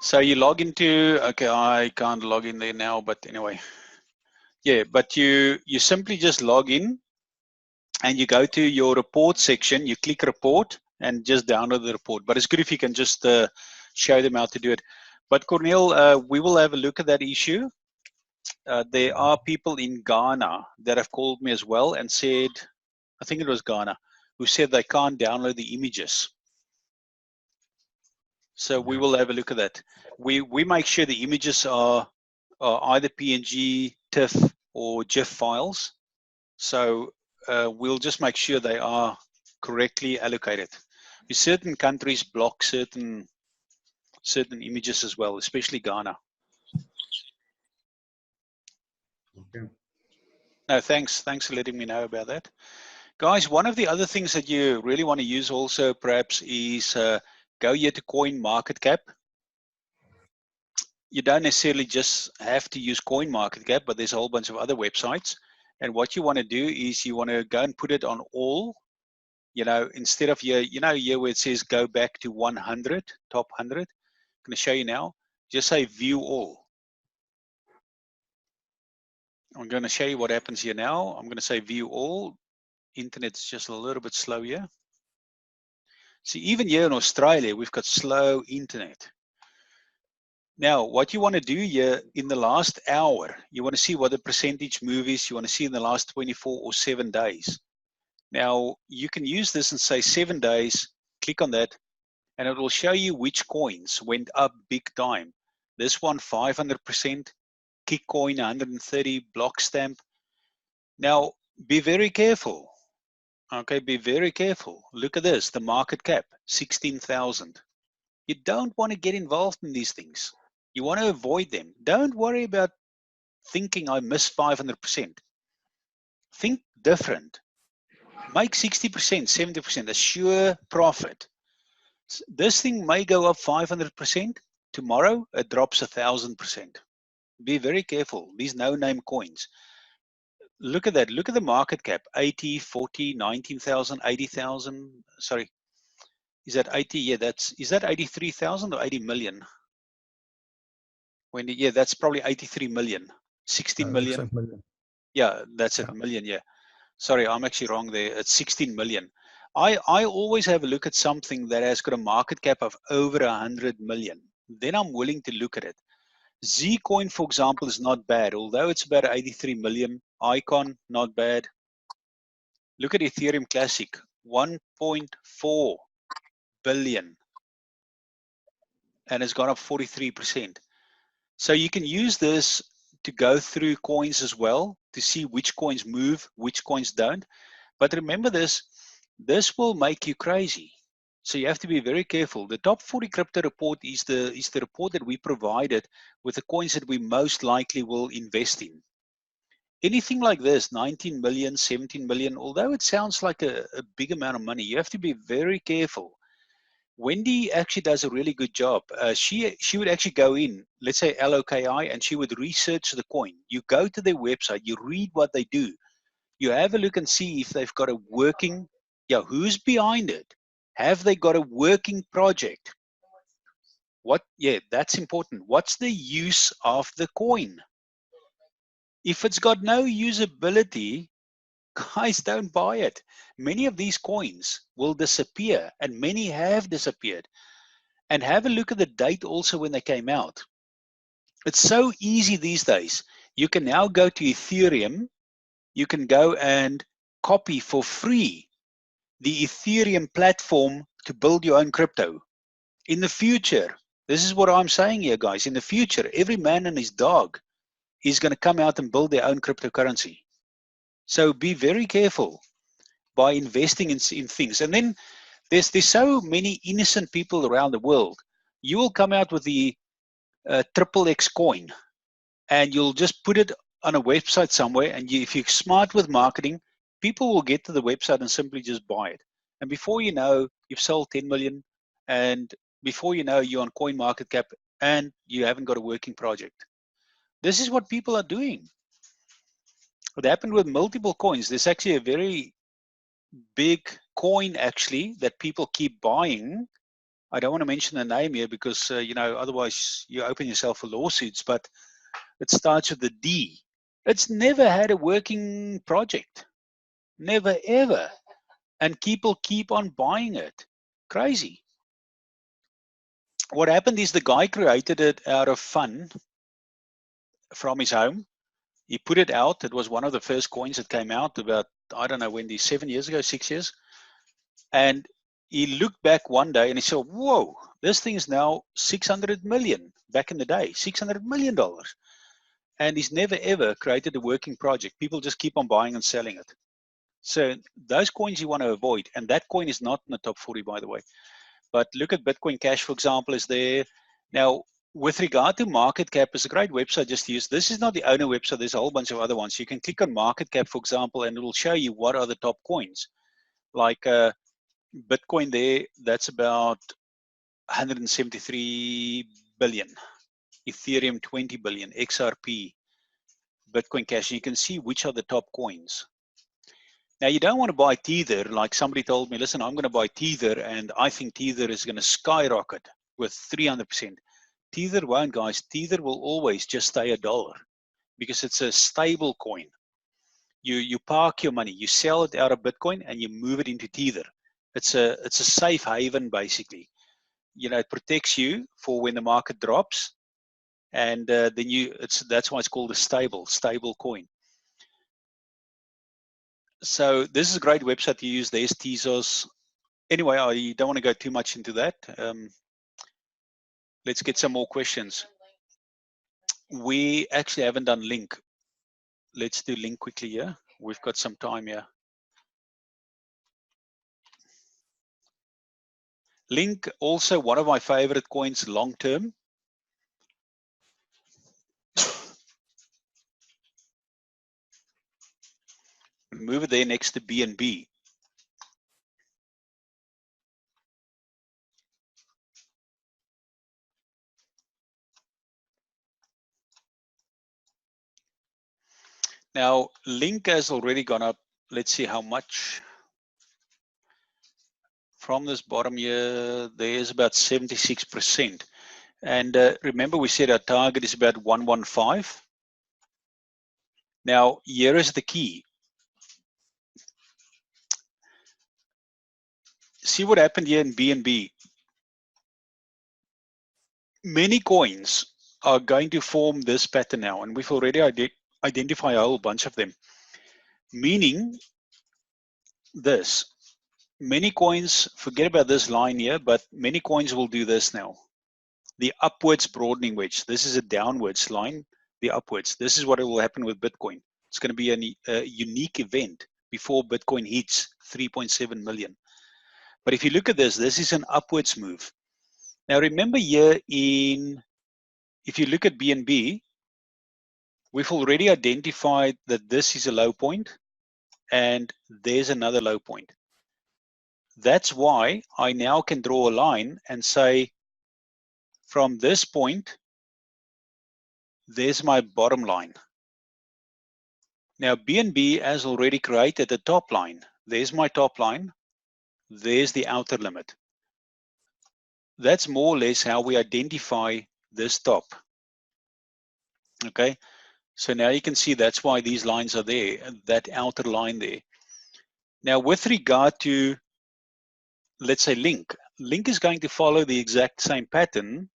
So you log into, okay, I can't log in there now, but anyway. Yeah, but you simply just log in and you go to your report section, you click report and just download the report. But it's good if you can just show them how to do it. But Cornel, we will have a look at that issue there are people in Ghana that have called me as well and said, I think it was Ghana, who said they can't download the images. So we will have a look at that. We make sure the images are either PNG, TIFF, or GIF files. So we'll just make sure they are correctly allocated. Certain countries block certain images as well, especially Ghana. Okay. No, thanks for letting me know about that. Guys, one of the other things that you really want to use also perhaps is go here to Coin Market Cap. You don't necessarily just have to use Coin Market Cap, but there's a whole bunch of other websites. And what you want to do is you want to go and put it on all, you know, instead of here, you know, here where it says go back to 100, top 100. I'm going to show you now. Just say view all. I'm going to show you what happens here now. I'm going to say view all. Internet's just a little bit slow here. See, even here in Australia, we've got slow internet. Now, what you want to do here in the last hour, you want to see what the percentage move is. You want to see in the last 24 or 7 days. Now, you can use this and say 7 days, click on that, and it will show you which coins went up big time. This one, 500%, Kickcoin, 130, Blockstamp. Now, be very careful. Okay, be very careful. Look at this, the market cap, 16,000. You don't want to get involved in these things. You want to avoid them. Don't worry about thinking I missed 500%. Think different. Make 60%, 70%, a sure profit. This thing may go up 500%. Tomorrow, it drops 1,000%. Be very careful. These no-name coins. Look at that. Look at the market cap. 80, 40, 19,000, 80,000. Sorry. Is that 80? Yeah, is that 83,000 or 80 million? Yeah, that's probably 83 million. 16 million. Like million. Yeah, that's it, million, yeah. Sorry, I'm actually wrong there. It's 16 million. I always have a look at something that has got a market cap of over 100 million. Then I'm willing to look at it. Zcoin, for example, is not bad, although it's about 83 million. Icon, not bad. Look at Ethereum Classic, 1.4 billion. And it's gone up 43%. So you can use this to go through coins as well to see which coins move, which coins don't. But remember this will make you crazy. So you have to be very careful. The top 40 crypto report is the report that we provided with the coins that we most likely will invest in. Anything like this, 19 million, 17 million, although it sounds like a big amount of money, you have to be very careful. Wendy actually does a really good job. She would actually go in, let's say LOKI, and she would research the coin. You go to their website, you read what they do. You have a look and see if they've got a working, who's behind it? Have they got a working project? That's important. What's the use of the coin? If it's got no usability, guys, don't buy it. Many of these coins will disappear, and many have disappeared. And have a look at the date also when they came out. It's so easy these days. You can now go to Ethereum. You can go and copy for free the Ethereum platform to build your own crypto. In the future, this is what I'm saying here, guys. In the future, every man and his dog is going to come out and build their own cryptocurrency. So be very careful by investing in things. And then there's so many innocent people around the world. You will come out with the XXX coin, and you'll just put it on a website somewhere. And if you're smart with marketing, people will get to the website and simply just buy it. And before you know, you've sold 10 million. And before you know, you're on Coin Market Cap and you haven't got a working project. This is what people are doing. It happened with multiple coins. There's actually a very big coin actually that people keep buying. I don't want to mention the name here because, otherwise you open yourself for lawsuits, but it starts with a D. It's never had a working project. Never, ever. And people keep on buying it. Crazy. What happened is the guy created it out of fun from his home. He put it out. It was one of the first coins that came out about, I don't know when, 7 years ago, 6 years. And he looked back one day and he said, whoa, this thing is now 600 million back in the day, $600 million. And he's never ever created a working project. People just keep on buying and selling it. So those coins you want to avoid. And that coin is not in the top 40, by the way. But look at Bitcoin Cash, for example, is there. Now, with regard to market cap, it's a great website just to use. This is not the owner website. There's a whole bunch of other ones. You can click on market cap, for example, and it will show you what are the top coins. Like Bitcoin there, that's about 173 billion. Ethereum, 20 billion. XRP, Bitcoin Cash. You can see which are the top coins. Now, you don't want to buy Tether. Like somebody told me, listen, I'm going to buy Tether, and I think Tether is going to skyrocket with 300%. Tether won't, guys. Tether will always just stay $1 because it's a stable coin. You park your money, you sell it out of Bitcoin, and you move it into Tether. It's a safe haven, basically. You know, it protects you for when the market drops, and then that's why it's called a stable coin. So this is a great website to use. There's Tezos. Anyway, I don't want to go too much into that. Let's get some more questions. We actually haven't done Link. Let's do Link quickly here. We've got some time here. Link, also one of my favorite coins long term. Move it there next to BNB. Now, Link has already gone up. Let's see how much. From this bottom here, there's about 76%. And remember, we said our target is about 115. Now, here is the key. See what happened here in BNB. Many coins are going to form this pattern now, and we've already identified a whole bunch of them. Meaning this. Many coins, forget about this line here, but many coins will do this now. The upwards broadening wedge. This is a downwards line, the upwards. This is what will happen with Bitcoin. It's going to be a unique event before Bitcoin hits 3.7 million. But if you look at this, this is an upwards move. Now remember here if you look at BNB, we've already identified that this is a low point and there's another low point. That's why I now can draw a line and say, from this point, there's my bottom line. Now, BNB has already created a top line. There's my top line. There's the outer limit. That's more or less how we identify this top. Okay, so now you can see that's why these lines are there, that outer line there. Now, with regard to, let's say, Link. Link is going to follow the exact same pattern,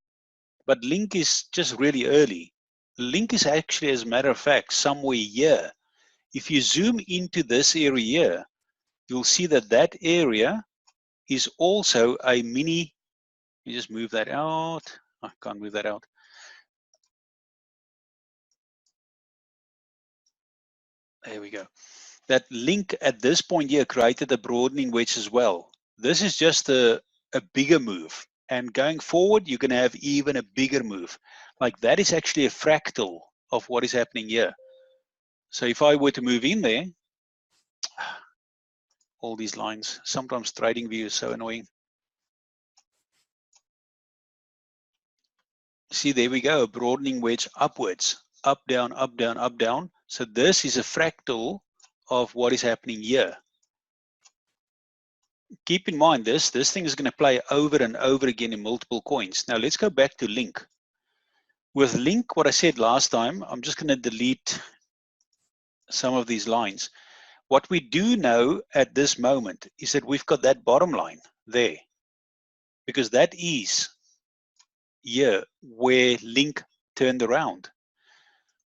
but Link is just really early. Link is actually, as a matter of fact, somewhere here. If you zoom into this area here, you'll see that that area is also a mini. You just move that out. I can't move that out. There we go. That Link at this point here created a broadening wedge as well. This is just a bigger move. And going forward, you're going to have even a bigger move. Like that is actually a fractal of what is happening here. So if I were to move in there, all these lines, sometimes TradingView is so annoying. See, there we go, a broadening wedge upwards, up, down, up, down, up, down. So this is a fractal of what is happening here. Keep in mind this thing is going to play over and over again in multiple coins. Now let's go back to Link. With Link, what I said last time, I'm just going to delete some of these lines. What we do know at this moment is that we've got that bottom line there, because that is here where Link turned around.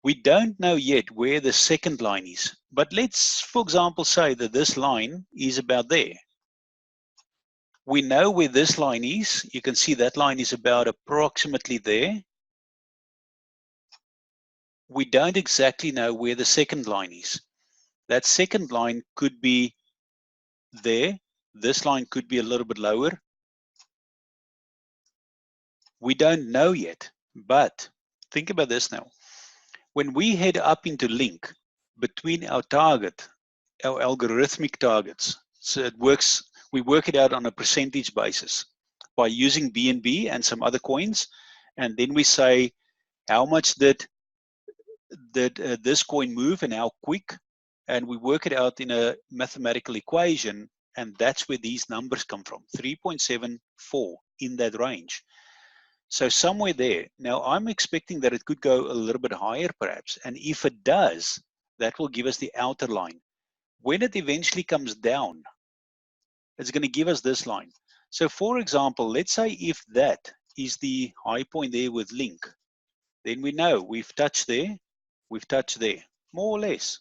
We don't know yet where the second line is, but let's, for example, say that this line is about there. We know where this line is. You can see that line is about approximately there. We don't exactly know where the second line is. That second line could be there. This line could be a little bit lower. We don't know yet, but think about this now. When we head up into link between our target, our algorithmic targets, so it works, we work it out on a percentage basis by using BNB and some other coins, and then we say how much did this coin move and how quick, and we work it out in a mathematical equation, and that's where these numbers come from, 3.74 in that range. So somewhere there. Now I'm expecting that it could go a little bit higher perhaps, and if it does, that will give us the outer line. When it eventually comes down, it's going to give us this line. So for example, let's say if that is the high point there with link, then we know we've touched there, more or less.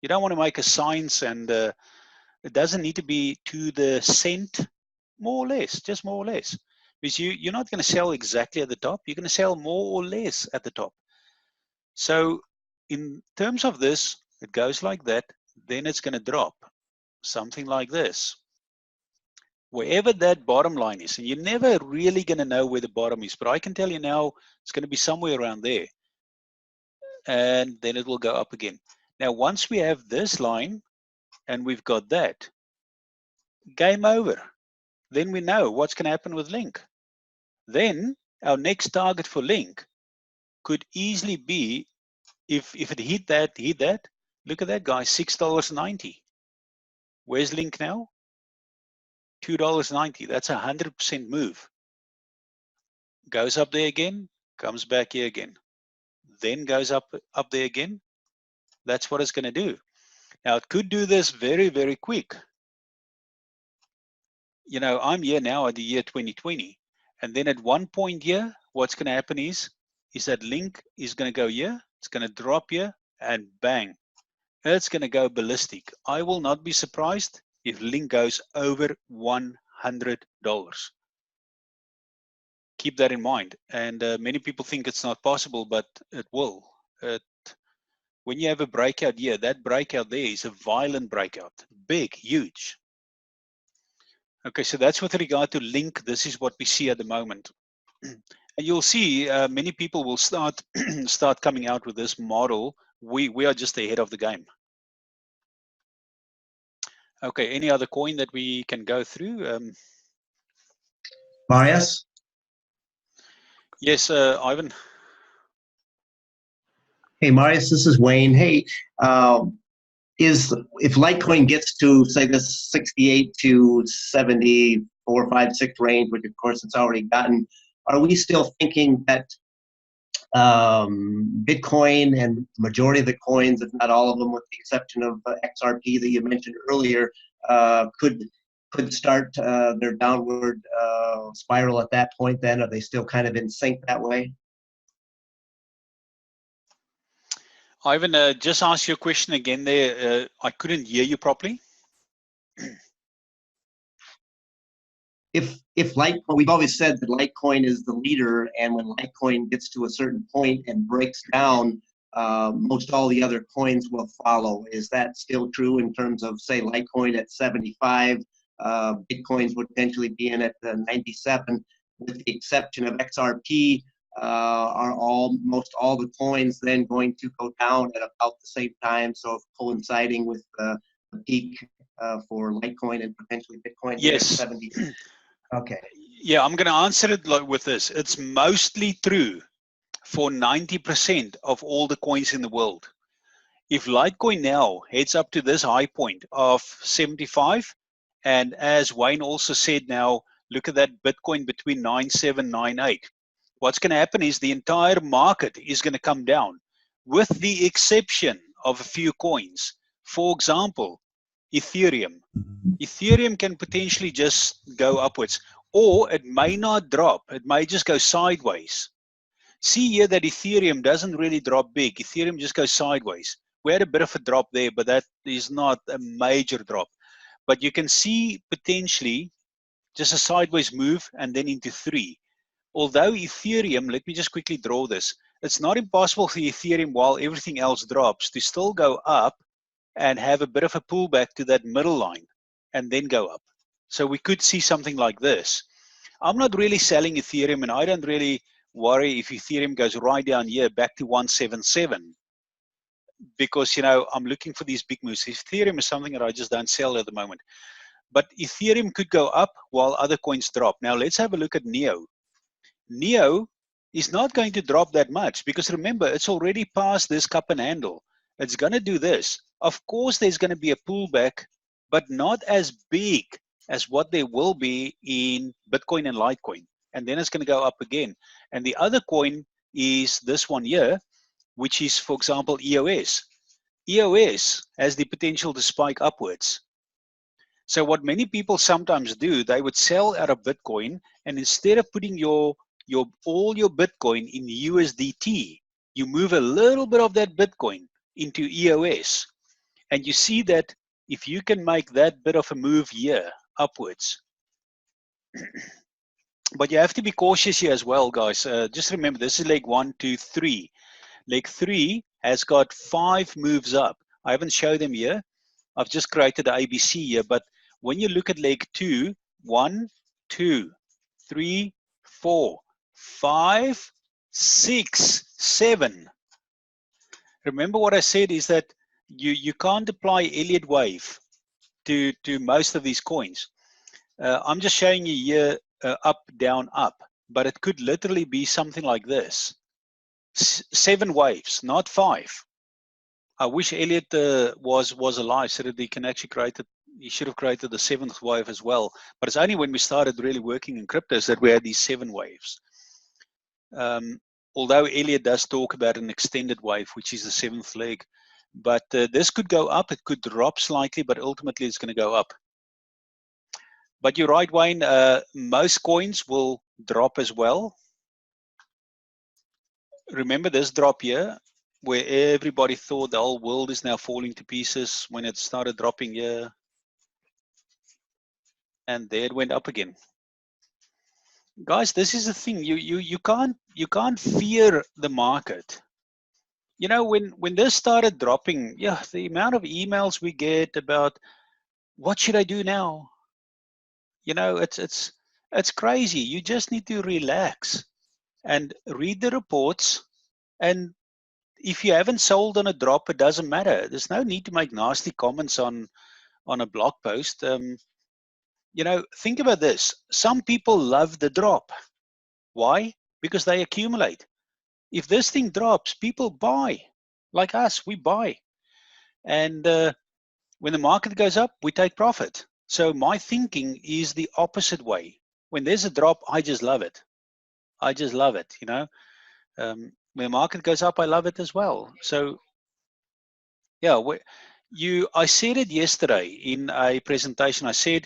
You don't want to make a science, and it doesn't need to be to the cent, more or less, just more or less. Because you're not going to sell exactly at the top, you're going to sell more or less at the top. So in terms of this, it goes like that, then it's going to drop, something like this. Wherever that bottom line is, and you're never really going to know where the bottom is, but I can tell you now it's going to be somewhere around there. And then it will go up again. Now, once we have this line and we've got that, game over. Then we know what's going to happen with link. Then our next target for link could easily be, if it hit that, look at that, guys, $6.90. Where's link now? $2.90. That's a 100% move. Goes up there again, comes back here again. Then goes up there again. That's what it's going to do. Now, it could do this very, very quick. You know, I'm here now at the year 2020. And then at one point here, what's going to happen is that link is going to go here. It's going to drop here and bang. It's going to go ballistic. I will not be surprised if link goes over $100. Keep that in mind. And many people think it's not possible, but it will. When you have a breakout here, that breakout there is a violent breakout. Big, huge. Okay, so that's with regard to link. This is what we see at the moment. And you'll see many people will start coming out with this model. We are just ahead of the game. Okay, any other coin that we can go through? Marius? Yes, Ivan. Hey, Marius, this is Wayne. Hey, if Litecoin gets to, say, this 68 to 74, 5, 6 range, which of course it's already gotten, are we still thinking that Bitcoin and the majority of the coins, if not all of them, with the exception of XRP that you mentioned earlier, could start their downward spiral at that point then? Are they still kind of in sync that way? Ivan, just ask your question again there. I couldn't hear you properly. If Litecoin, we've always said that Litecoin is the leader, and when Litecoin gets to a certain point and breaks down, most all the other coins will follow. Is that still true in terms of, say, Litecoin at 75? Bitcoins would potentially be in at 97, with the exception of XRP. Are most all the coins then going to go down at about the same time, so coinciding with the peak for Litecoin and potentially Bitcoin? Yes. 70. Okay. Yeah, I'm going to answer it with this. It's mostly true for 90% of all the coins in the world. If Litecoin now heads up to this high point of 75, and as Wayne also said now, look at that Bitcoin between 97, 98. What's going to happen is the entire market is going to come down, with the exception of a few coins. For example, Ethereum. Ethereum can potentially just go upwards, or it may not drop. It may just go sideways. See here that Ethereum doesn't really drop big. Ethereum just goes sideways. We had a bit of a drop there, but that is not a major drop. But you can see potentially just a sideways move and then into 3. Although Ethereum, let me just quickly draw this. It's not impossible for Ethereum, while everything else drops, to still go up and have a bit of a pullback to that middle line and then go up. So we could see something like this. I'm not really selling Ethereum, and I don't really worry if Ethereum goes right down here back to 177, because I'm looking for these big moves. Ethereum is something that I just don't sell at the moment. But Ethereum could go up while other coins drop. Now let's have a look at NEO. NEO is not going to drop that much, because remember, it's already past this cup and handle. It's going to do this. Of course, there's going to be a pullback, but not as big as what there will be in Bitcoin and Litecoin. And then it's going to go up again. And the other coin is this one here, which is, for example, EOS. EOS has the potential to spike upwards. So what many people sometimes do, they would sell out of Bitcoin, and instead of putting all your Bitcoin in USDT, you move a little bit of that Bitcoin into EOS. And you see that if you can make that bit of a move here upwards. But you have to be cautious here as well, guys. Just remember, this is leg 1, 2, 3. Leg 3 has got 5 moves up. I haven't showed them here. I've just created the ABC here, but when you look at leg 2, 1, 2, 3, 4, 5, 6, 7. Remember what I said is that you can't apply Elliott wave to most of these coins. I'm just showing you here up, down, up, but it could literally be something like this. 7 waves, not 5. I wish Elliott was alive so that he can actually create it. He should have created the 7th wave as well. But it's only when we started really working in cryptos that we had these 7 waves. Although Elliott does talk about an extended wave, which is the 7th leg. But this could go up, it could drop slightly, but ultimately it's going to go up. But you're right, Wayne, most coins will drop as well. Remember this drop here, where everybody thought the whole world is now falling to pieces when it started dropping here. And there it went up again. Guys, this is the thing. You can't fear the market. When this started dropping, yeah, the amount of emails we get about what should I do now? It's crazy. You just need to relax and read the reports. And if you haven't sold on a drop, it doesn't matter. There's no need to make nasty comments on a blog post. Think about this. Some people love the drop. Why? Because they accumulate. If this thing drops, people buy. Like us, we buy. And when the market goes up, we take profit. So my thinking is the opposite way. When there's a drop, I just love it. I just love it, when the market goes up, I love it as well. So yeah, I said it yesterday in a presentation. I said,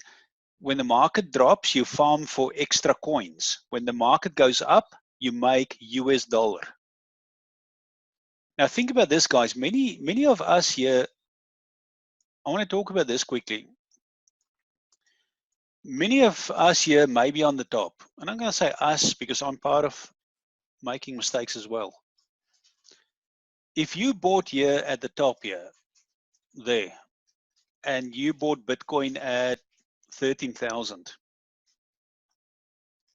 when the market drops, you farm for extra coins. When the market goes up, you make US dollar. Now think about this, guys. Many of us here, I want to talk about this quickly. Many of us here may be on the top. And I'm going to say us because I'm part of making mistakes as well. If you bought here at the top here, there, and you bought Bitcoin at 13,000,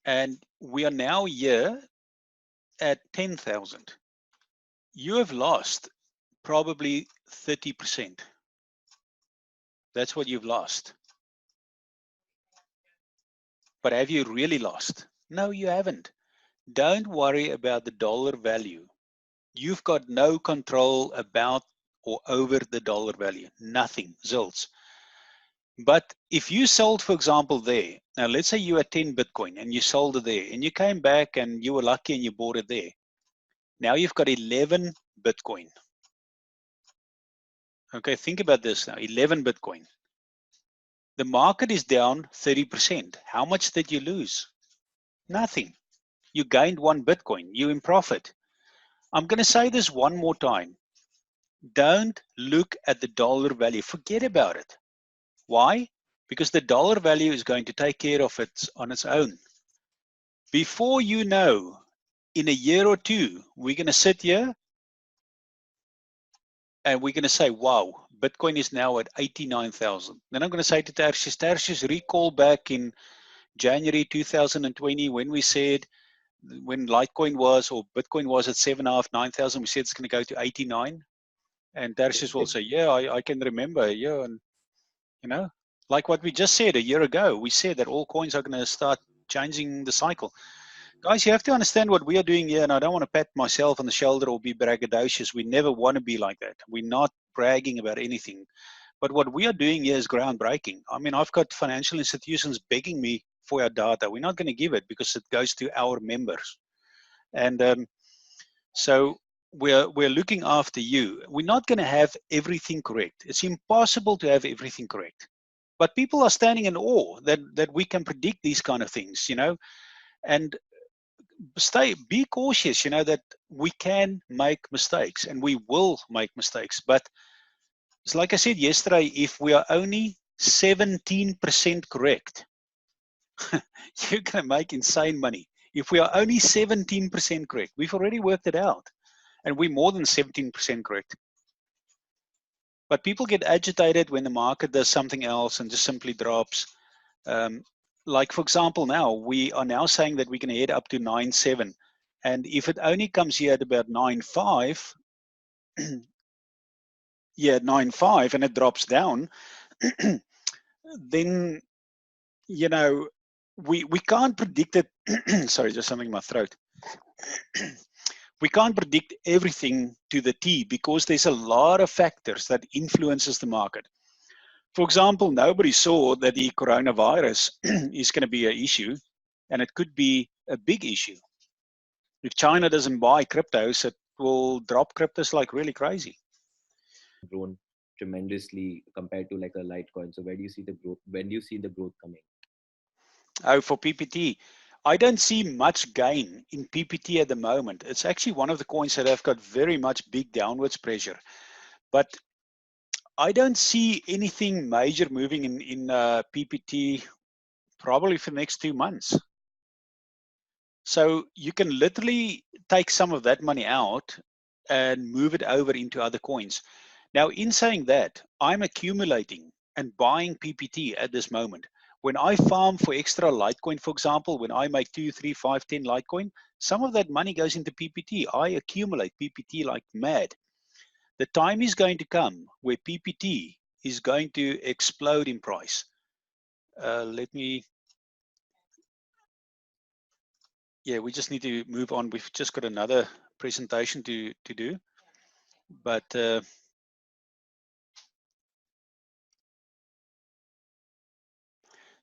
and we are now here at 10,000, you have lost probably 30%. That's what you've lost. But have you really lost? No, you haven't. Don't worry about the dollar value. You've got no control about or over the dollar value. Nothing, zilts. But if you sold, for example, there, now let's say you had 10 Bitcoin and you sold it there, and you came back and you were lucky and you bought it there. Now you've got 11 Bitcoin. Okay, think about this now, 11 Bitcoin. The market is down 30%. How much did you lose? Nothing. You gained 1 Bitcoin. You're in profit. I'm going to say this one more time. Don't look at the dollar value. Forget about it. Why? Because the dollar value is going to take care of it on its own. Before you know, in a year or two, we're going to sit here and we're going to say, wow, Bitcoin is now at 89,000. Then I'm going to say to Tertius, recall back in January 2020 when we said, when Litecoin was, or Bitcoin was at 7,500, 9,000, we said it's going to go to 89. And Tertius will say, yeah, I can remember. Yeah, and you know, like what we just said a year ago, we said that all coins are going to start changing the cycle. Guys, you have to understand what we are doing here, and I don't want to pat myself on the shoulder or be braggadocious. We never want to be like that. We're not bragging about anything. But what we are doing here is groundbreaking. I mean, I've got financial institutions begging me for our data. We're not going to give it because it goes to our members. And so we're looking after you. We're not going to have everything correct. It's impossible to have everything correct. But people are standing in awe that we can predict these kind of things, you know. And be cautious, you know, that we can make mistakes and we will make mistakes. But it's like I said yesterday, if we are only 17% correct, you're going to make insane money. If we are only 17% correct, we've already worked it out, and we're more than 17% correct. But people get agitated when the market does something else and just simply drops. Like, for example, now we are now saying that we can head up to 9.7. And if it only comes here at about 9.5, yeah, 9.5, and it drops down, then, you know, we can't predict it. Sorry, just something in my throat. We can't predict everything to the T because there's a lot of factors that influences the market. For example, nobody saw that the coronavirus is going to be an issue, and it could be a big issue. If China doesn't buy cryptos, it will drop cryptos like really crazy. Grown tremendously compared to like a Litecoin. So where do you see the growth? When do you see the growth coming? Oh, for PPT, I don't see much gain in PPT at the moment. It's actually one of the coins that have got very much big downwards pressure. But I don't see anything major moving in PPT probably for the next 2 months. So you can literally take some of that money out and move it over into other coins. Now, in saying that, I'm accumulating and buying PPT at this moment. When I farm for extra Litecoin, for example, when I make 2, 3, 5, 10 Litecoin, some of that money goes into PPT. I accumulate PPT like mad. The time is going to come where PPT is going to explode in price. Let me, yeah, we just need to move on. We've just got another presentation to do, but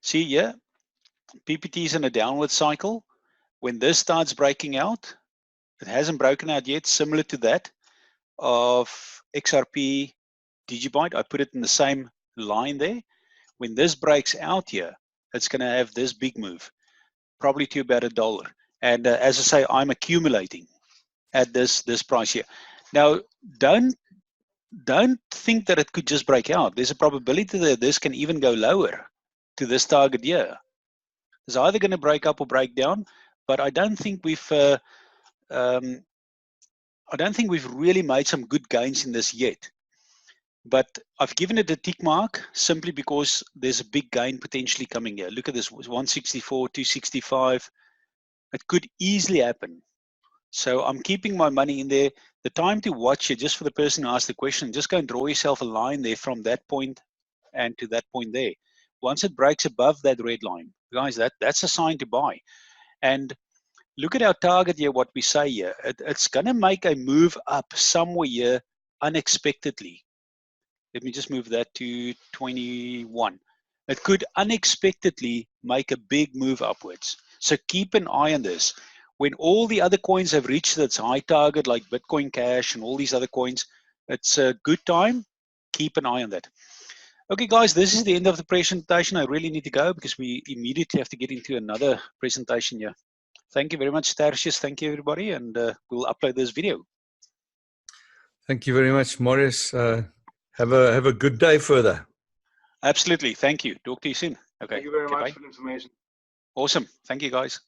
see, yeah, PPT is in a downward cycle. When this starts breaking out, it hasn't broken out yet, similar to that of XRP Digibyte. I put it in the same line there. When this breaks out here, it's going to have this big move, probably to about $1. And as I say, I'm accumulating at this price here. Now, don't think that it could just break out. There's a probability that this can even go lower to this target here. It's either going to break up or break down, but I don't think we've really made some good gains in this yet. But I've given it a tick mark simply because there's a big gain potentially coming here. Look at this, 164, 265. It could easily happen. So I'm keeping my money in there. The time to watch it, just for the person who asked the question, just go and draw yourself a line there from that point and to that point there. Once it breaks above that red line, guys, that's a sign to buy. And look at our target here, what we say here. It's going to make a move up somewhere here unexpectedly. Let me just move that to 21. It could unexpectedly make a big move upwards. So keep an eye on this. When all the other coins have reached its high target, like Bitcoin Cash and all these other coins, it's a good time. Keep an eye on that. Okay, guys, this is the end of the presentation. I really need to go because we immediately have to get into another presentation here. Thank you very much, Tertius. Thank you, everybody. And we'll upload this video. Thank you very much, Morris. Have a good day further. Absolutely. Thank you. Talk to you soon. Okay. Thank you very much bye. for the information. Awesome. Thank you, guys.